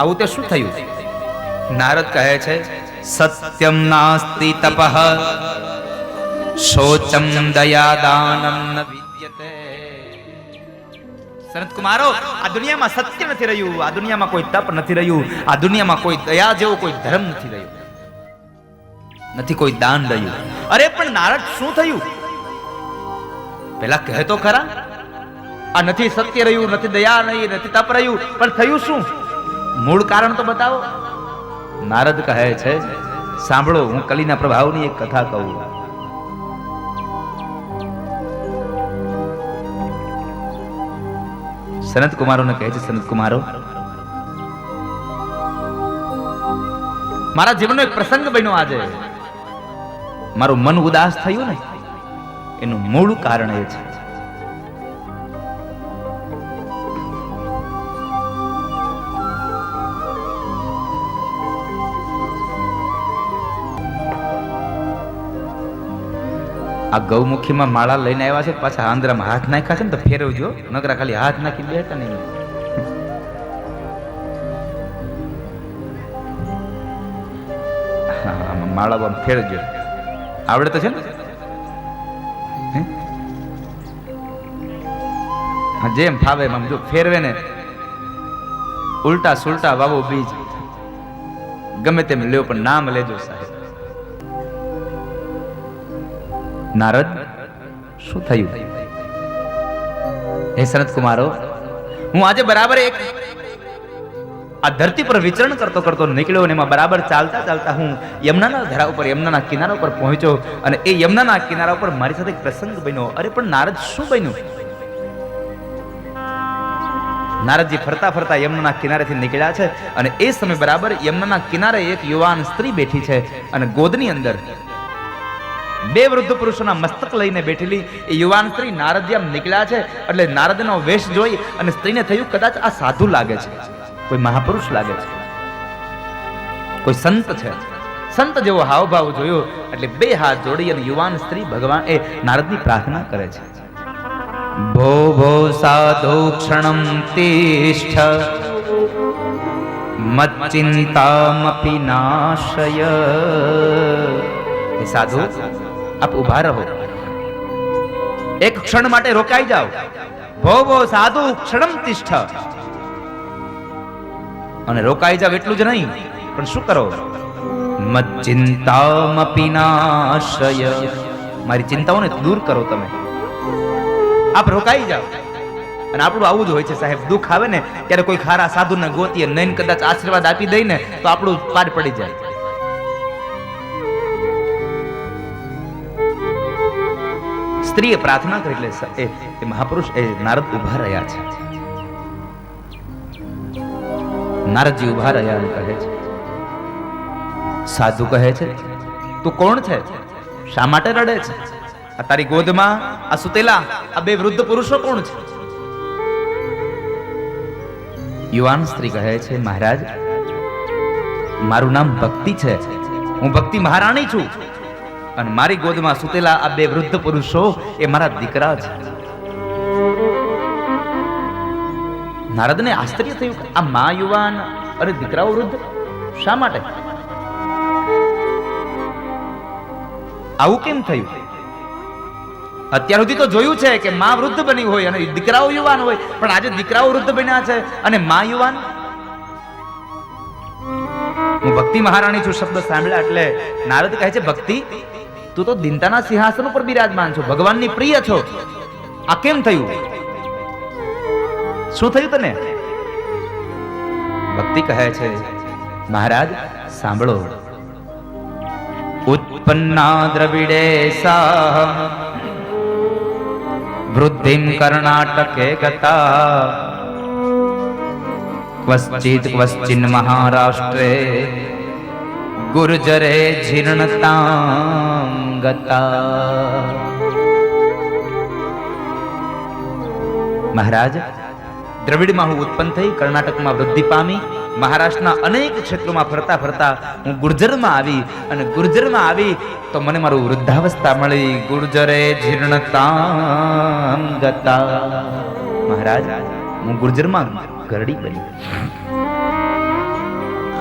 આવું તે શું થયું? નારદ કહે છે, સત્યમ નાસ્તિ તપઃ શોચમ દયાદાનમ ન વિદ્યતે. સનત કુમારો, આ દુનિયામાં સત્ય નથી રહ્યું, આ દુનિયામાં કોઈ તપ નથી રહ્યું, આ દુનિયામાં કોઈ દયા જેવો કોઈ ધર્મ નથી રહ્યો, નથી કોઈ દાન રહ્યું. અરે પણ નારદ, શું થયું? પેલા કહે તો ખરા. આ નથી સત્ય રહ્યું, નથી દયા નહીં, નથી તપ રહ્યું, પણ થયું શું? મૂળ કારણ તો બતાવો. નારદ કહે છે, સાંભળો, હું કલીના પ્રભાવની એક કથા કહું. સનત કુમારોને કહે છે, સનત કુમારો, મારા જીવનનો એક પ્રસંગ બન્યો આજે. મારું મન ઉદાસ થયું ને, એનું મૂળ કારણ એ છે. આ ગૌમુખીમાં માળા લઈને આવ્યા છે, પાછા આંદ્રામાં હાથ નાખ્યા છે ને તો ફેરવજો, નકરા ખાલી હાથ નાખી બેઠા નહીં. માળા ફેરવજો, આવડે તો છે ને? જેમ ફાવે એમ જો ફેરવે ને, ઉલટા સુલટા વાવો બીજ, ગમે તેમ લ્યો પણ નામ લેજો સાહેબ. નારદ, શું થયું? હે સનત કુમારો, હું આજે બરાબર એક આ ધરતી પર વિચરણ કરતો કરતો નીકળ્યો અને એમાં બરાબર ચાલતા ચાલતા હું યમુનાના ધરા ઉપર, યમુનાના કિનારા ઉપર પહોંચ્યો અને એ યમુનાના કિનારા ઉપર મારી સાથે એક પ્રસંગ બન્યો. અરે પણ નારદ, શું બન્યું? નારદજી ફરતા ફરતા યમુનાના કિનારેથી નીકળ્યા છે અને એ સમય બરાબર યમુનાના કિનારે એક યુવાન સ્ત્રી બેઠી છે અને ગોદની અંદર બે વૃદ્ધ પુરુષોના મસ્તક લઈને બેઠેલી એ યુવાન સ્ત્રી નારદજી આમ નીકળ્યા છે એટલે નારદનો વેશ જોઈ અને સ્ત્રીને થયું, કદાચ આ સાધુ લાગે છે, કોઈ મહાપુરુષ લાગે છે, કોઈ સંત છે. સંત જેવો હાવભાવ જોયો એટલે બે હાથ જોડી અને યુવાન સ્ત્રી ભગવાન એ નારદની પ્રાર્થના કરે છે. ભો ભો સાધુ ક્ષણમ તિષ્ઠ મચ્ચિંતામપી નાશય. હે સાધુ, આપ ઉભા રહો, એક ક્ષણ માટે રોકાઈ જાઓ. ભો ભો સાધુ ક્ષણમ તિષ્ઠ. અને રોકાઈ જાવ એટલું જ નહીં, પણ શું કરો? મચ્ચિંતામપી નાશય. મારી ચિંતાઓને દૂર કરો તમે. આપ રોકાઈ જાઓ. અને આપણું આવું જ હોય છે સાહેબ, દુઃખ આવે ને ત્યારે કોઈ ખારા સાધુને ગોતીએ, નૈન કદાચ આશીર્વાદ આપી દઈને તો આપણું પાર પડી જાય. સ્ત્રીએ પ્રાર્થના કરી એટલે એ મહાપુરુષ એ નારદ ઉભા રહ્યા છે. નારદજી ઉભા રહ્યા અને કહે છે, સાધુ કહે છે, તું કોણ છે? શા માટે રડે છે? આ તારી ગોદમાં આ સુતેલા આ બે વૃદ્ધ પુરુષો કોણ છે? યુવાન સ્ત્રી કહે છે, મહારાજ, મારું નામ ભક્તિ છે, હું ભક્તિ મહારાણી છું અને મારી ગોદમાં સુતેલા આ બે વૃદ્ધ પુરુષો એ મારા દીકરા છે. નારદને આશ્ચર્ય થયું, આ મા યુવાન અને દીકરાઓ વૃદ્ધ, શા માટે? આવું કેમ થયું? અત્યાર સુધી તો જોયું છે કે મા વૃદ્ધ બની હોય અને દીકરાઓ યુવાન હોય, પણ આજે દીકરાઓ વૃદ્ધ બન્યા છે અને મા યુવાન. હું ભક્તિ મહારાણી છું શબ્દ સાંભળ્યા એટલે નારદ કહે છે, ભક્તિ, તું તો દિનતાના સિંહાસન ઉપર બિરાજમાન છો, ભગવાનની પ્રિય છો, આ કેમ થયું? શું થયું તને? ભક્તિ કહે છે, મહારાજ સાંભળો. ઉત્પન્ના દ્રવિડે સા વૃદ્ધિમ કર્ણાટકે ગતા ક્વશ્ચિન મહારાષ્ટ્રે ગુર્જરે જીર્ણતાં ગતા. મહારાજ, દ્રવિડમાં હું ઉત્પન્ન થઈ, કર્ણાટકમાં વૃદ્ધિ પામી, મહારાષ્ટ્રના અનેક ક્ષેત્રોમાં ફરતા ફરતા હું ગુર્જરમાં આવી, અને ગુર્જરમાં આવી તો મને મારું વૃદ્ધાવસ્થા મળી. ગુર્જરે જીર્ણતામ ગતા. મહારાજ, હું ગુર્જરમાં ઘરડી બની.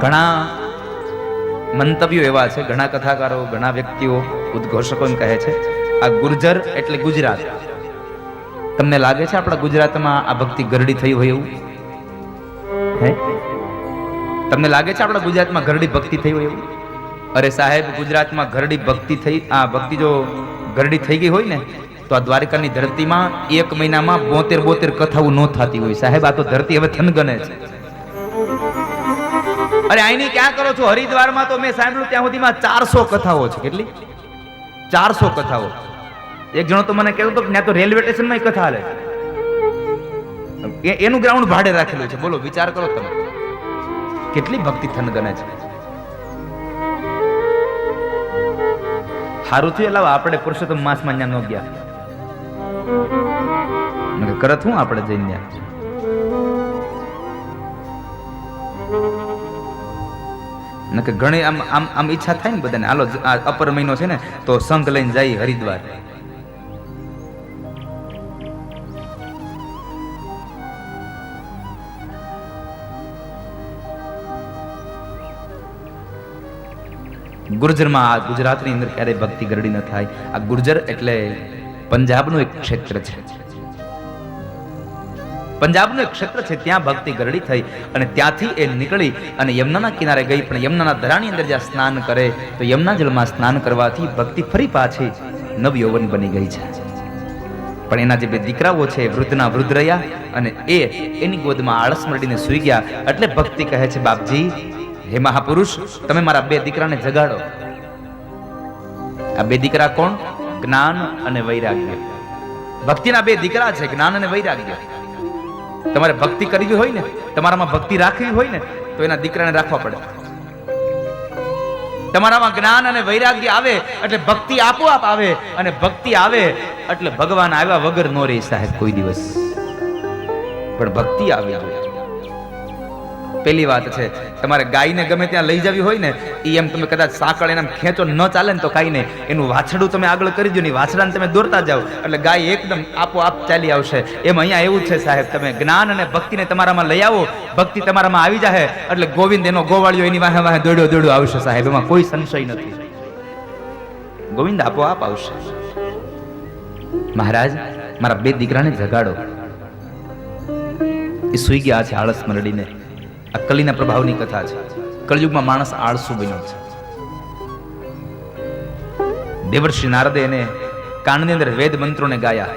ઘણા મંતવ્યો એવા છે, ઘણા કથાકારો, ઘણા વ્યક્તિઓ, ઉદ્ઘોષકો એમ કહે છે આ ગુર્જર એટલે ગુજરાત. તમને લાગે છે આપણા ગુજરાતમાં આ ભક્તિ ગરડી થઈ હોય એવું? હે, તમને લાગે છે આપણા ગુજરાતમાં ગરડી ભક્તિ થઈ હોય એવું? અરે સાહેબ, ગુજરાતમાં ગરડી ભક્તિ થઈ, આ ભક્તિ જો ગરડી થઈ ગઈ હોય ને તો આ દ્વારકાની ધરતીમાં એક મહિનામાં 72 કથાઓ ન થતી હોય. સાહેબ, આ તો ધરતી હવે થનગને છે. અરે આઈની ક્યાં કરો છો? હરિદ્વારમાં તો મેં સાંભળ્યું ત્યાં સુધીમાં 400 કથાઓ છે. કેટલી? 400 કથાઓ. એક જણો તો મને કહેતો હતો કે ત્યાં તો રેલવે સ્ટેશનમાં કથા હાલે, એનું ગ્રાઉન્ડ ભાડે રાખેલું છે. બોલો, વિચાર કરો તમે, કેટલી ભક્તિ થનગને છે. સારું થયું લાવ આપણે પુરુષોત્તમ માસમાં ત્યાં ન ગયા. કરત હું આપણે જઈને નકે ઘણી આમ ઈચ્છા થાય ને બધાને, હાલો આ અપર મહિનો છે ને તો સંઘ લઈને જાય હરિદ્વાર. ગુર્જરમાં, આ ગુજરાતની અંદર ક્યારેય ભક્તિ ગરડી ન થાય. આ ગુર્જર એટલે પંજાબનું એક ક્ષેત્ર છે. પંજાબનું એક ક્ષેત્ર છે, ત્યાં ભક્તિ ગરડી થઈ અને ત્યાંથી એ નીકળી અને યમુનાના કિનારે ગઈ. પણ યમુનાના ધરાની અંદર જ્યાં સ્નાન કરે તો યમુના જળમાં સ્નાન કરવાથી ભક્તિ ફરી પાછી નવયૌવન બની ગઈ છે. પણ એના જે બે દીકરાઓ છે વૃદ્ધના વૃદ્ધ રહ્યા અને એની ગોદમાં આળસ મરડીને સૂઈ ગયા. એટલે ભક્તિ કહે છે, બાપજી, હે મહાપુરુષ, તમે મારા બે દીકરાને જગાડો. આ બે દીકરા કોણ? જ્ઞાન અને વૈરાગ્ય. ભક્તિના બે દીકરા છે, જ્ઞાન અને વૈરાગ્ય. તમારે ભક્તિ કરવી હોય ને, તમારામાં ભક્તિ રાખવી હોય ને તો એના દીકરાને રાખવા પડે. તમારામાં જ્ઞાન અને વૈરાગ્ય આવે એટલે ભક્તિ આપોઆપ આવે, અને ભક્તિ આવે એટલે ભગવાન આવ્યા વગર નો રહે સાહેબ કોઈ દિવસ. પણ ભક્તિ આવી જોઈએ. પહેલી વાત છે, તમારે ગાયને ગમે ત્યાં લઈ જવી હોય ને, એમ તમે કદાચ સાંકળ એના ખેંચો ન ચાલે ને તો કાંઈ નહીં, એનું વાછડું તમે આગળ કરી દો ને, વાછડાને તમે દોરતા જાઓ એટલે ગાય એકદમ આપોઆપ ચાલી આવશે. એમ અહીંયા એવું છે સાહેબ, તમે જ્ઞાન અને ભક્તિને તમારામાં લઈ આવો, ભક્તિ તમારામાં આવી જાય એટલે ગોવિંદ એનો ગોવાળિયો એની વાહે વાહે દોડ્યો આવશે સાહેબ. એમાં કોઈ સંશય નથી, ગોવિંદ આપોઆપ આવશે. મહારાજ, મારા બે દીકરાને જગાડો. એ સુઈ ગયા છે આળસ મરડીને. આ કલીના પ્રભાવની કથા છે. કળયુગમાં માણસ આળસુ બન્યો છે. દેવર્ષિ નારદે એને કાનની અંદર વેદ મંત્રોને ગાયા.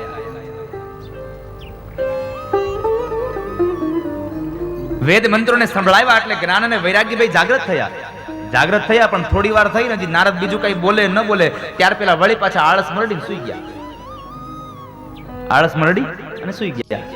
વેદ મંત્રોને સંભળાવ્યા એટલે જ્ઞાન અને વૈરાગ્યભાઈ જાગૃત થયા. પણ થોડી વાર થઈ ને, નારદ બીજું કઈ બોલે ન બોલે ત્યાર પેલા વળી પાછા આળસ મરડીને સુઈ ગયા. આળસ મરડી અને સુઈ ગયા.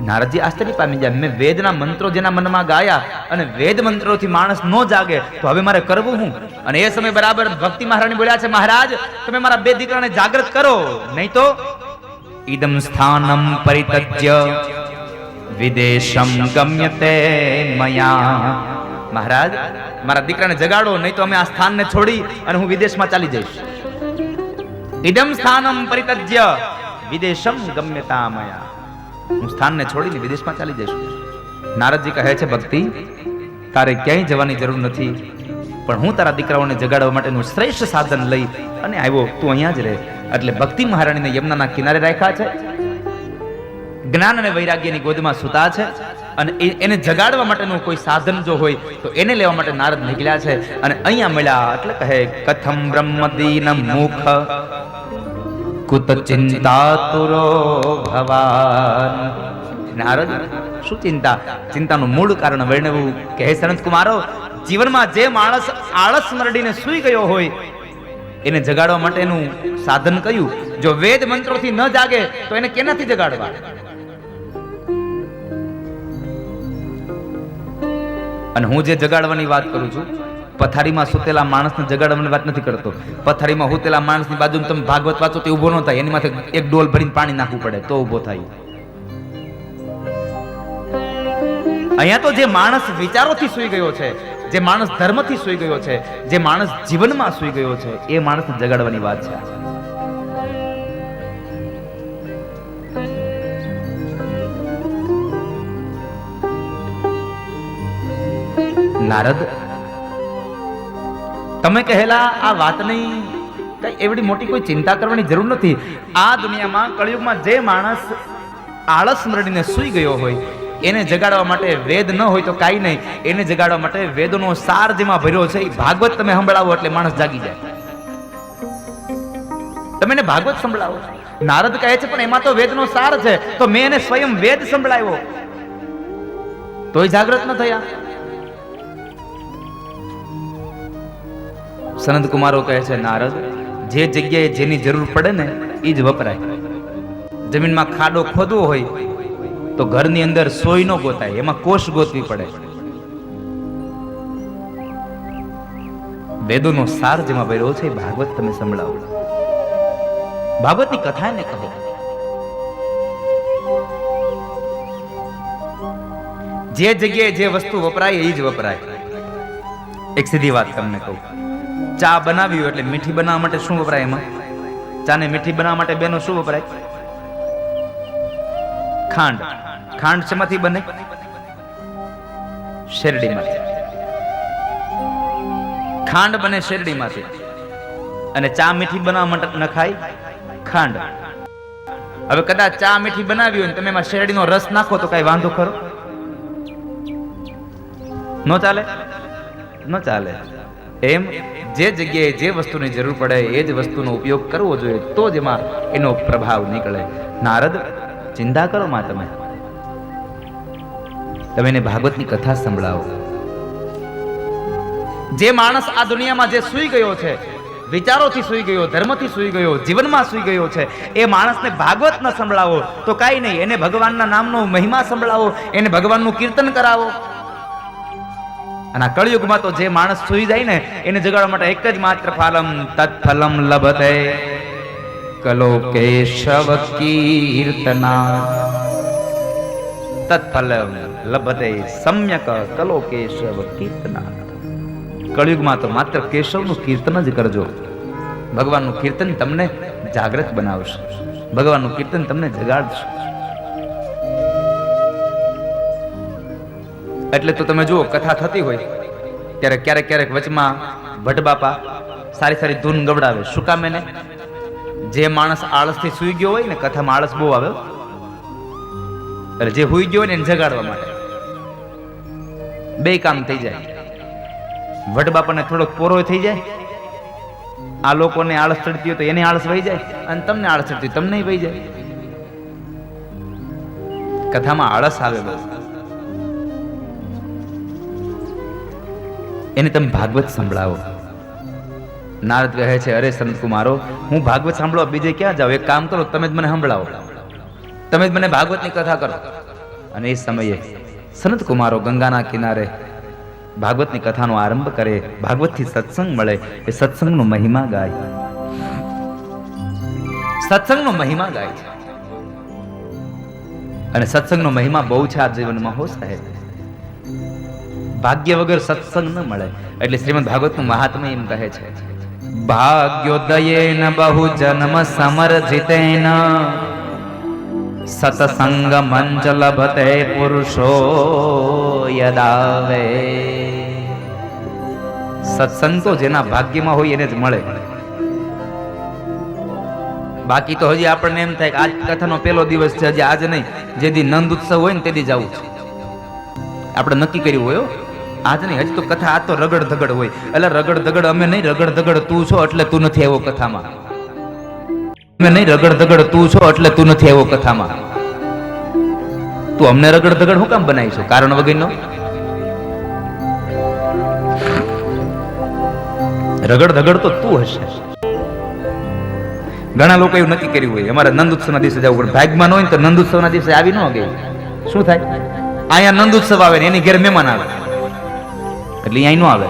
નારદજી આશ્ચર્ય પામી ગયા. મેં વેદના મંત્રો જેના મનમાં ગાયા અને વેદ મંત્રોથી માણસ નો જાગે તો હવે મારે કરવું હું? અને એ સમય બરાબર ભક્તિ મહારાણી બોલ્યા છે, મહારાજ, તમે મારા બે દીકરાને જાગૃત કરો, નહીં તો ઇદમ સ્થાનમ પરિત્યજ્ય વિદેશમ ગમ્યતે મયા. મહારાજ, મારા દીકરાને જગાડો, નહીં તો અમે આ સ્થાનને છોડી અને હું વિદેશમાં ચાલી જઈશ. ઇદમ સ્થાનમ પરિત્યજ્ય વિદેશમ ગમ્યતા મયા. હું સ્થાનને છોડીને વિદેશમાં ચાલી જઈશ. નારદજી કહે છે, ભક્તિ, તારે ક્યાંય જવાની જરૂર નથી, પણ હું તારા દીકરાઓને જગાડવા માટેનું શ્રેષ્ઠ સાધન લઈ અને આવ્યો, તું અહીંયા જ રહે. એટલે ભક્તિ મહારાણીને યમુનાના કિનારે રાખ્યા છે, જ્ઞાન અને વૈરાગ્યની ગોદમાં સુતા છે, અને એને જગાડવા માટેનું કોઈ સાધન જો હોય તો એને લેવા માટે નારદ નીકળ્યા છે. અને અહીંયા મળ્યા એટલે કહે, કથમ બ્રહ્મદીન મુખ કુત ચિંતાતુરો ભવાન. નારદ, શું ચિંતા? ચિંતાનું મૂળ કારણ વર્ણવું કે હે સનત કુમારો, જીવનમાં જે માણસ આળસ મરડીને સૂઈ ગયો હોય એને જગાડવા માટેનું સાધન કયું? જો વેદ મંત્રોથી ન જાગે તો એને કેનાથી જગાડવા? અને હું જે જગાડવાની વાત કરું છું, પથારીમાં સુતેલા માણસને જગાડવાની વાત નથી કરતો. પથારીમાં સુતેલા માણસની બાજુમાં તમે ભાગવત વાંચો તો ઉભો ન થાય, એની માથે એક ડોલ ભરીને પાણી નાખવું પડે તો ઉભો થાય. અહીંયા તો જે માણસ વિચારોથી સૂઈ ગયો છે, જે માણસ ધર્મથી સૂઈ ગયો છે, જે માણસ જીવનમાં સૂઈ ગયો છે, એ માણસને જગાડવાની વાત છે. નારદ, તમે કહેલા આ વાતની કઈ એવડી મોટી કોઈ ચિંતા કરવાની જરૂર નથી. આ દુનિયામાં કળિયુગમાં જે માણસ આળસ મરડીને સૂઈ ગયો હોય એને જગાડવા માટે વેદ ન હોય તો કાંઈ નહીં, એને જગાડવા માટે વેદનો સાર જેમાં ભર્યો છે એ ભાગવત તમે સંભળાવો એટલે માણસ જાગી જાય. તમે એને ભાગવત સંભળાવો. નારદ કહે છે પણ એમાં તો વેદનો સાર છે, તો મેં એને સ્વયં વેદ સંભળાવ્યો તોય જાગૃત ન થયા. સનત કુમારો કહે છે નારદ, જે જગ્યાએ જેની જરૂર પડે ને એ જ વપરાય. જમીનમાં ખાડો ખોદવો હોય તો ઘરની અંદર સોય નો ગોતાય, એમાં કોષ ગોતવી પડે. વેદોનો સાર જેમાં ભર્યો છે ભાગવત તમે સંભળાવો, ભાગવતની કથા ને કહો. જે જગ્યાએ જે વસ્તુ વપરાય એ જ વપરાય. એક સીધી વાત તમને કહું, ચા બનાવી હોય એટલે મીઠી બનાવવા માટે શું વપરાય? એમાં ચાને મીઠી બનાવવા માટે બેનો શું વપરાય? ખાંડ. ખાંડ શેમાંથી બને? શેરડીમાંથી. ખાંડ બને શેરડીમાંથી. અને ચા મીઠી બનાવવા માટે નખાય ખાંડ. હવે કદાચ ચા મીઠી બનાવી હોય ને તમે એમાં શેરડીનો રસ નાખો તો કઈ વાંધો ખરો? ન ચાલે, ન ચાલે. એમ જે જગ્યાએ જે વસ્તુની જરૂર પડે એ જ વસ્તુનો ઉપયોગ કરવો જોઈએ, તો જ એમાં એનો પ્રભાવ નીકળે. નારદ, ચિંતા કરો માં, તમે એને ભાગવતની કથા સંભળાવો. જે માણસ આ દુનિયામાં જે સૂઈ ગયો છે, વિચારોથી સૂઈ ગયો, ધર્મથી સૂઈ ગયો, જીવનમાં સૂઈ ગયો છે, એ માણસને ભાગવત ન સંભળાવો તો કાંઈ નહીં, એને ભગવાનના નામનો મહિમા સંભળાવો, એને ભગવાનનું કીર્તન કરાવો. અને કળિયુગમાં તો જે માણસ સૂઈ જાય ને એને જગાડવા માટે એક જ માત્ર ફલમ તત્ફલમ લભતે કલો કેશવ કીર્તના. તત્ફલમ લભતે સમ્યક કલો કેશવ કીર્તના. કળિયુગમાં તો માત્ર કેશવનું કીર્તન જ કરજો. ભગવાનનું કીર્તન તમને જાગૃત બનાવશે, ભગવાનનું કીર્તન તમને જગાડશે. એટલે તો તમે જુઓ, કથા થતી હોય ત્યારે ક્યારેક ક્યારેક વચમાં ભટ્ટ બાપા સારી સારી ધૂન ગવડાવે. શું કામ? એને જે માણસ આળસથી સૂઈ ગયો હોય ને, કથામાં આળસ બહુ આવે, એટલે જે સૂઈ ગયો હોય ને એને જગાડવા માટે બે કામ થઈ જાય. ભટ્ટ બાપાને થોડોક પોરો થઈ જાય, આ લોકોને આળસ ચડતી હોય તો એને આળસ વહી જાય, અને તમને આળસ ચડતી હોય તમને વહી જાય. કથામાં આળસ આવે બસ. એને તમે ભાગવત સંભળાવો. નારદ કહે છે, અરે સંત કુમારો, હું ભાગવત સાંભળવા બીજે ક્યાં જાઉં? એક કામ કરો, તમે જ મને સંભળાવો, તમે જ મને ભાગવતની કથા કરો. અને એ સમયે સંત કુમારો ગંગાના કિનારે ભાગવતની કથાનો આરંભ કરે, ભાગવતથી સત્સંગ મળે, એ સત્સંગનો મહિમા ગાય, સત્સંગનો મહિમા ગાય છે. અને સત્સંગનો મહિમા બહુ છે આ જીવનમાં. હો સાહેબ, ભાગ્ય વગર સત્સંગ ન મળે. એટલે શ્રીમદ ભાગવતનું મહાત્મ્ય એમ કહે છે, ભાગ્યોદયેન બહુ જન્મ સમર્જિતેન સત્સંગ મંચ લભતે પુરુષો યદાવે. સત્સંગ તો જેના ભાગ્યમાં હોય એને જ મળે. બાકી તો હજી આપણને એમ થાય કે આજ કથાનો પહેલો દિવસ છે, હજી આજ નહીં, જેથી નંદ ઉત્સવ હોય ને તેથી જવું છે. આપણે નક્કી કર્યું હોય, આજ નહીં, હજી તો કથા આ તો રગડ ધગડ હોય. એટલે રગડ ધગડ અમે નહીં, રગડ ધગડ તું છો એટલે તું નથી આવ્યો કથામાં. અમે નહીં, રગડ ધગડ તું છો એટલે તું નથી આવ્યો કથામાં. તું અમને રગડ ધગડ શું કામ બનાવીશું કારણ વગરનો? રગડ ધગડ તો તું હશે. ઘણા લોકો એવું નક્કી કર્યું હોય, અમારે નંદ ઉત્સવના દિવસે જવું પડે. ભાગમાં ન હોય તો નંદ ઉત્સવના દિવસે આવી ન ગઈ, શું થાય? અહીંયા નંદ ઉત્સવ આવે ને એની ઘેર મહેમાન આવે, એટલે અહીં ન આવે,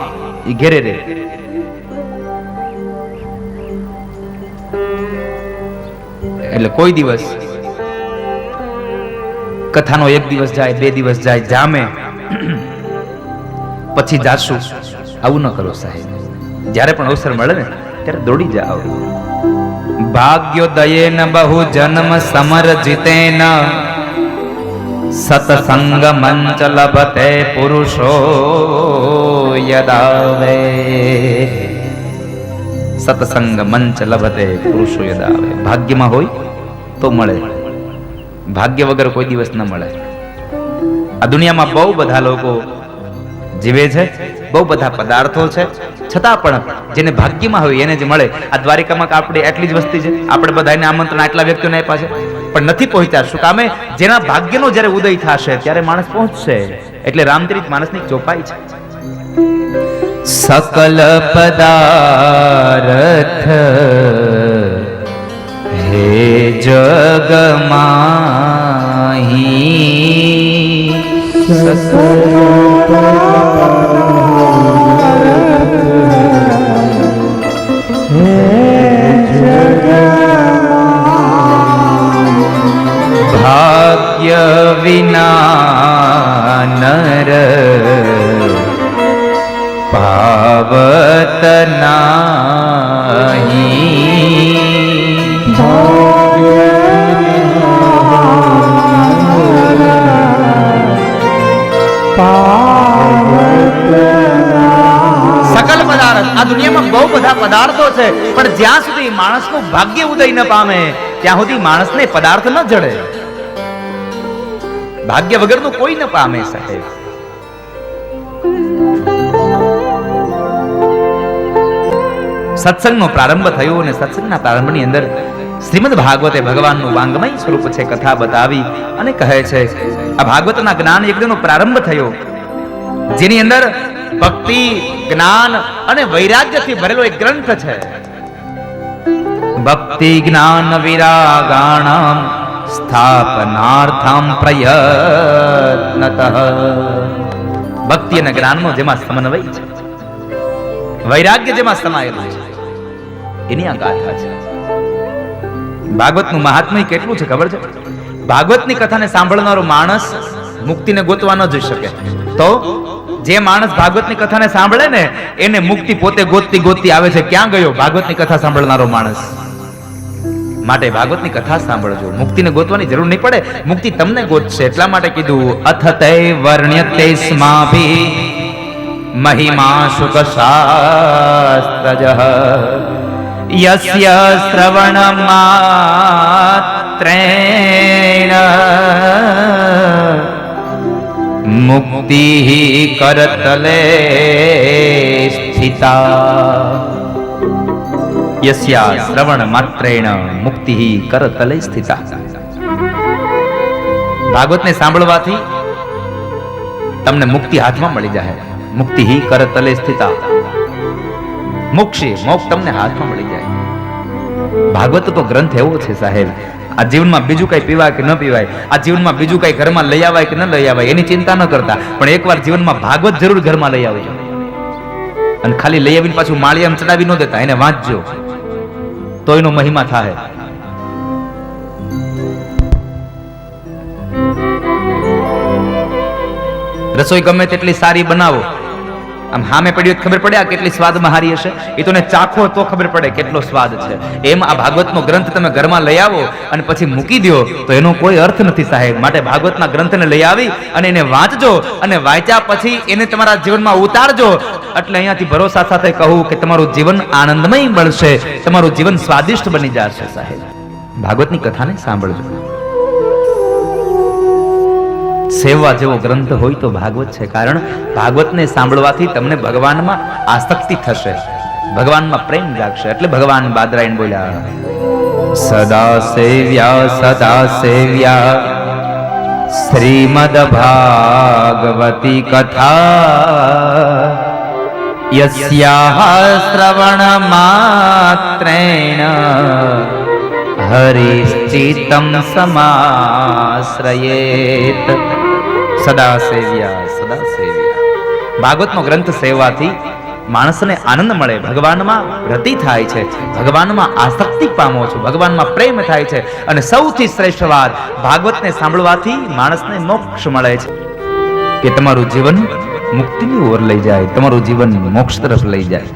એ ઘેરે રહે. એટલે કોઈ દિવસ કથાનો એક દિવસ જાય, બે દિવસ જાય, જામે પછી જાશું. આવું ન કરો સાહેબ. જ્યારે પણ અવસર મળે ને ત્યારે દોડી જાઓ. ભાગ્યોદયેન બહુ જન્મ સમર્જિતેન સત્સંગ મંચ લભતે પુરુષો યદાવે. સત્સંગ મંચ લભતે પુરુષો યદાવે. ભાગ્યમાં હોય તો મળે, ભાગ્ય વગર કોઈ દિવસ ન મળે. આ દુનિયામાં બહુ બધા લોકો જીવે છે, બહુ બધા પદાર્થો છે, છતાં પણ જેને ભાગ્યમાં હોય એને જ મળે. આ દ્વારિકામાં આપણે એટલી જ વસ્તી છે, આપણે બધાને આમંત્રણ આટલા વ્યક્તિઓને આપ્યા છે, પણ નથી પહોંચ્યા. શું કામે? જેના ભાગ્યનો જ્યારે ઉદય થશે ત્યારે માણસ પહોંચશે. એટલે રામચરિત માનસની ચોપાઈ છે. સકલ પદાર્થ હે જગમાહી ભાગ્ય વિના નર પાવત નાહી. સકલ પદાર્થ, આ દુનિયામાં બહુ બધા પદાર્થો છે, પણ જ્યાં સુધી માણસનું ભાગ્ય ઉદય ન પામે ત્યાં સુધી માણસને પદાર્થ ન જડે. ભાગ્ય વગરનું કોઈ ન પામે સાહેબ. સત્સંગનો પ્રારંભ થયો અને સત્સંગના પ્રારંભની અંદર શ્રીમદ ભાગવતે ભગવાનનું વાંગમય સ્વરૂપ છે, કથા બતાવી અને કહે છે આ ભાગવતના જ્ઞાન યજ્ઞનો પ્રારંભ થયો, જેની અંદર ભક્તિ, જ્ઞાન અને વૈરાગ્યથી ભરેલો એક ગ્રંથ છે. ભક્તિ જ્ઞાન વિરાગાણામ સ્થાપનાર્થમ પ્રયત્નતઃ. ભક્તિ અને જ્ઞાનનો જેમાં સમન્વય છે, વૈરાગ્ય જેમાં સમાયેલું છે, એની આ ગાથા છે. ભાગવતનું મહાત્મ્ય કેટલું છે ખબર છે? ભાગવતની કથાને સાંભળનારો માણસ મુક્તિને ગોતવા ન જઈ શકે. તો જે માણસ ભાગવતની કથાને સાંભળે ને એને મુક્તિ પોતે ગોતતી ગોતતી આવે છે. ક્યાં ગયો ભાગવતની કથા સાંભળનારો માણસ? માટે ભાગવતની કથા સાંભળજો, મુક્તિને ગોતવાની જરૂર નહીં પડે, મુક્તિ તમને ગોતશે. એટલા માટે કીધું અથ તે વર્ણ્યતે સ્માભી મહિમા શુક શાસ્ત્રજઃ યસ્ય શ્રવણ માત્રેણ મુક્તિ કરતલે સ્થિતા. યસ્યા શ્રવણ માત્રેણ મુક્તિ કરતલે સ્થિતા. ભાગવતને સાંભળવાથી તમને મુક્તિ હાથમાં મળી જાય. મુક્તિ કરતલે સ્થિતા. મોક્ષ તમને હાથમાં મળી જાય. ભાગવત તો ગ્રંથ એવો છે સાહેબ, આ જીવનમાં બીજું કઈ પીવાય કે ન પીવાય, આ જીવનમાં બીજું કઈ ઘરમાં લઈ આવાય કે ન લઈ આવાય એની ચિંતા ન કરતા, પણ એકવાર જીવનમાં ભાગવત જરૂર ઘરમાં લઈ આવજો. અને ખાલી લઈ આવીને પાછું માળિયામાં ચડાવી ન દેતા, એને વાંચજો તો એનો મહિમા થાય. રસોઈ ગમે તેટલી સારી બનાવો, આમ હામે પડ્યું ખબર પડે આ કેટલી સ્વાદમાં હારી હશે, એ તો ચાખો તો ખબર પડે કેટલો સ્વાદ છે. એમ આ ભાગવતનો ગ્રંથ તમે ઘરમાં લઈ આવો અને પછી મૂકી દો તો એનો કોઈ અર્થ નથી સાહેબ. માટે ભાગવતના ગ્રંથને લઈ આવી અને એને વાંચજો, અને વાંચ્યા પછી એને તમારા જીવનમાં ઉતારજો. એટલે અહીંયાથી ભરોસા સાથે કહું કે તમારું જીવન આનંદમય બનશે, તમારું જીવન સ્વાદિષ્ટ બની જશે સાહેબ. ભાગવતની કથાને સાંભળજો. સેવા જેવો ગ્રંથ હોય તો ભાગવત છે, કારણ ભાગવતને સાંભળવાથી તમને ભગવાનમાં આસક્તિ થશે, ભગવાનમાં પ્રેમ જાગશે. એટલે ભગવાન બાદરાયણ બોલ્યા સદા સેવ્યા શ્રીમદ ભાગવતી કથા યસ્યાહ શ્રવણ માત્રેણ હરિશ્ચિત્તમ સમાશ્રયેત. સદા સેવ્યા. ભાગવતનો ગ્રંથ સેવાથી માણસને આનંદ મળે, ભગવાનમાં રતિ થાય છે, ભગવાનમાં આસક્તિ પામો છો, ભગવાનમાં પ્રેમ થાય છે. અને સૌથી શ્રેષ્ઠ વાત, ભાગવતને સાંભળવાથી માણસને મોક્ષ મળે છે, કે તમારું જીવન મુક્તિની ઓર લઈ જાય, તમારું જીવન મોક્ષ તરફ લઈ જાય.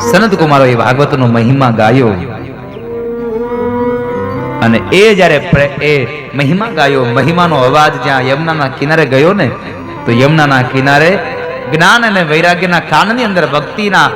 સનત કુમારો એ ભાગવતનો મહિમા ગાયો અને એ જ્યારે એ મહિમા ગાયો, મહિમાનો અવાજ જ્યાં યમુનાના કિનારે ગયો ને, તો યમુનાના કિનારે જ્ઞાન અને વૈરાગ્યના કાનની અંદર, ભક્તિના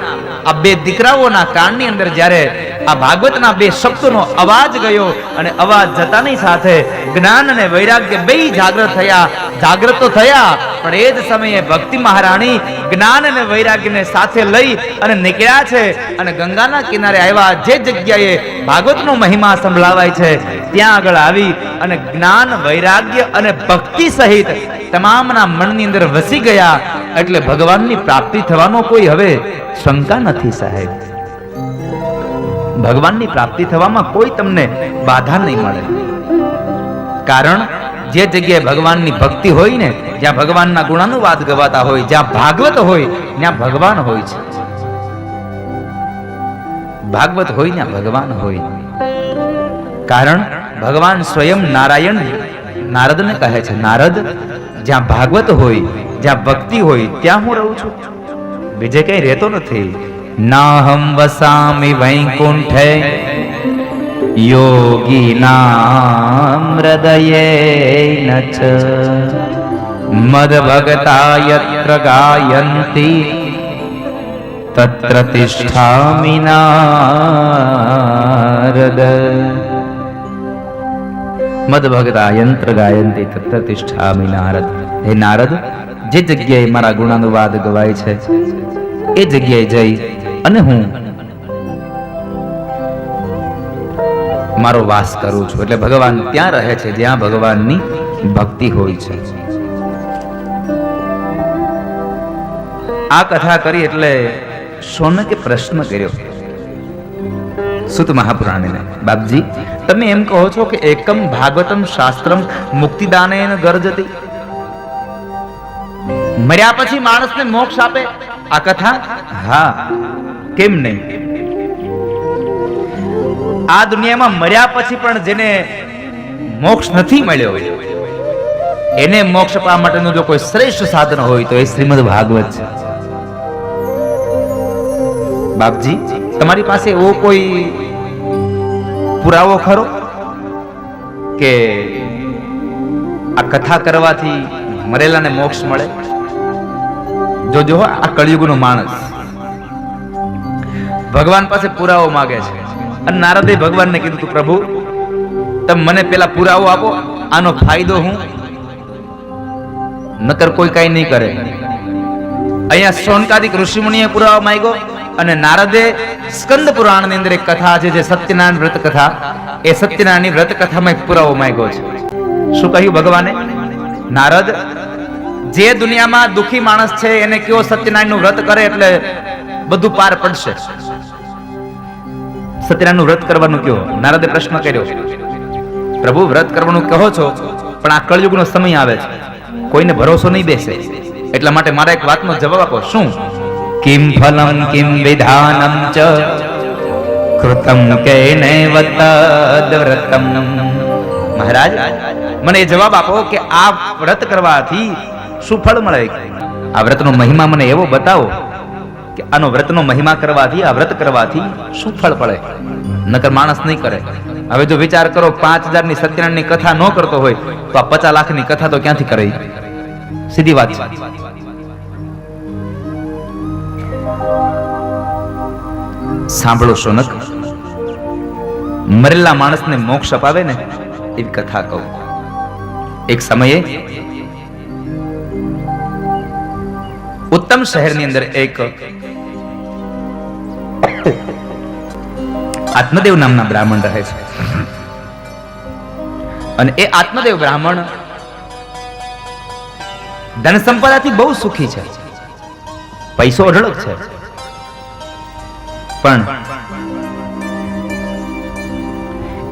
આ બે દીકરાઓના કાનની અંદર જ્યારે આ ભાગવતના બે શબ્દોનો અવાજ ગયો અને અવાજ જતાની સાથે જ્ઞાન અને વૈરાગ્ય બે જાગૃત તો થયા, પણ એ જ સમયે ભક્તિ મહારાણી જ્ઞાન અને વૈરાગ્યને સાથે લઈ અને નીકળ્યા છે અને ગંગાના કિનારે આવ્યા. જે જગ્યાએ ભાગવતનો મહિમા સંભળાવાય છે ત્યાં આગળ આવી અને જ્ઞાન, વૈરાગ્ય અને ભક્તિ સહિત તમામના મનની અંદર વસી ગયા. એટલે ભગવાનની પ્રાપ્તિ થવાનો કોઈ હવે શંકા નથી સાહેબ. ભગવાનની પ્રાપ્તિ થવામાં કોઈ તમને બાધા નહીં મળે. કારણ જે જગ્યાએ ભગવાનની ભક્તિ હોય ને, જ્યાં ભગવાનના ગુણાનુવાદ ગવાતા હોય, જ્યાં ભાગવત હોય ત્યાં ભગવાન હોય છે. ભાગવત હોય ત્યાં ભગવાન હોય. કારણ ભગવાન સ્વયં નારાયણ નારદને કહે છે, નારદ જ્યાં ભાગવત હોય, જ્યાં ભક્તિ હોય ત્યાં હું રહું છું, બીજે કઈ રહેતો નથી. નાહમ વસામિ વૈકુંઠે યોગીનામ હૃદયેન ચ મદ ભગતા યત્ર ગાયંતિ તત્ર તિષ્ઠામિ નારદ. મદ ભગતા યંત્ર ગાયંતિ તત્ર તિષ્ઠામિ નારદ. હે નારદ, જે જગ્યાએ મારા ગુણાનુવાદ ગવાય છે એ જગ્યાએ જઈ અને હું મારો વાસ કરું છું. એટલે ભગવાન ત્યાં રહે છે જ્યાં ભગવાનની ભક્તિ હોય છે. આ કથા કરી એટલે શૌનકે પ્રશ્ન કર્યો સુત મહાપુરાણીને, બાપજી તમે એમ કહો છો કે એકમ ભાગવતમ શાસ્ત્રમ મુક્તિદાનેન ગર્જતી, મર્યા પછી માણસને મોક્ષ આપે આ કથા? હા, કેમ નહીં. આ દુનિયામાં મર્યા પછી પણ જેને મોક્ષ નથી મળ્યો એને મોક્ષ પામવા માટેનું જો કોઈ શ્રેષ્ઠ સાધન હોય તો એ શ્રીમદ ભાગવત છે. બાપજી તમારી પાસે એવો કોઈ પુરાવો ખરો કે આ કથા કરવાથી મરેલાને મોક્ષ મળે? જોજો આ કળિયુગનો માણસ ભગવાન પાસે પુરાવો માંગે છે. અને નારદે ભગવાનને કીધું તું પ્રભુ તમે મને પેલા પુરાવો આપો, આનો ફાયદો હું, નકર કોઈ કઈ નહીં કરે. અહીંયા શૌનકાદિક ઋષિમુનિએ પુરાવો માંગ્યો અને નારદે સ્કંદ પુરાણની અંદર એક કથા છે જે સત્યનારાયણ વ્રત કથા, એ સત્યનારાયણની વ્રત કથામાં એક પુરાવો માંગ્યો છે. શું કહ્યું ભગવાને? નારદ, જે દુનિયામાં દુખી માણસ છે એને કયો સત્યનારાયણનું વ્રત કરે એટલે બધું પાર પડશે. સત્યનારાયણનું વ્રત કરવાનું કયો? નારદે પ્રશ્ન કર્યો. પ્રભુ વ્રત કરવાનું કહો છો પણ આ કળયુગનો સમય આવે છે, કોઈને ભરોસો નહીં બેસે, એટલા માટે મારા એક વાતનો જવાબ આપો. શું? કિમ ફલમ કિમ વિધાનમ ચ કૃતમ કૈનૈવ તદ્વ્રતમ. મહારાજ મને એ જવાબ આપો કે આ વ્રત કરવાથી શું ફળ મળે? આ વ્રતનો મહિમા મને એવો બતાવો કે આનો વ્રતનો મહિમા કરવાથી, આ વ્રત કરવાથી શું ફળ પડે? નકર માણસ નહીં કરે. હવે જો વિચાર કરો 5000 ની સત્યનારાયણની કથા ન કરતો હોય તો આ 50 લાખની કથા તો ક્યાંથી કરે? સીધી વાત છે. સાંભળો શૌનક, મરેલા માણસને મોક્ષ અપાવે ને એવી કથા કહું. એક સમયે ઉત્તમ શહેરની અંદર એક આત્મદેવ નામના બ્રાહ્મણ રહે છે. અને એ આત્મદેવ બ્રાહ્મણ ધન સંપદાથી બહુ સુખી છે, પૈસો અઢળક છે, પણ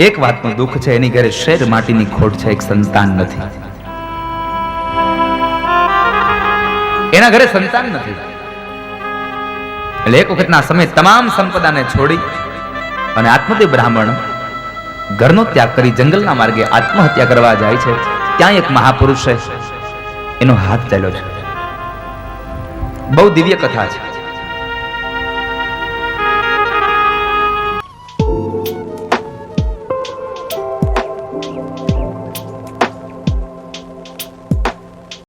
એક વાતનું દુઃખ છે, એની ઘરે શેર માટીની ખોટ છે, એક સંતાન નથી. એના ઘરે સંતાન નથી. એટલે એક વખતના સમય તમામ સંપદાને છોડી અને આત્મદેવ બ્રાહ્મણ ઘરનો ત્યાગ કરી જંગલના માર્ગે આત્મહત્યા કરવા જાય છે. ત્યાં એક મહાપુરુષ છે, એનો હાથ ચાલ્યો છે. બહુ દિવ્ય કથા છે.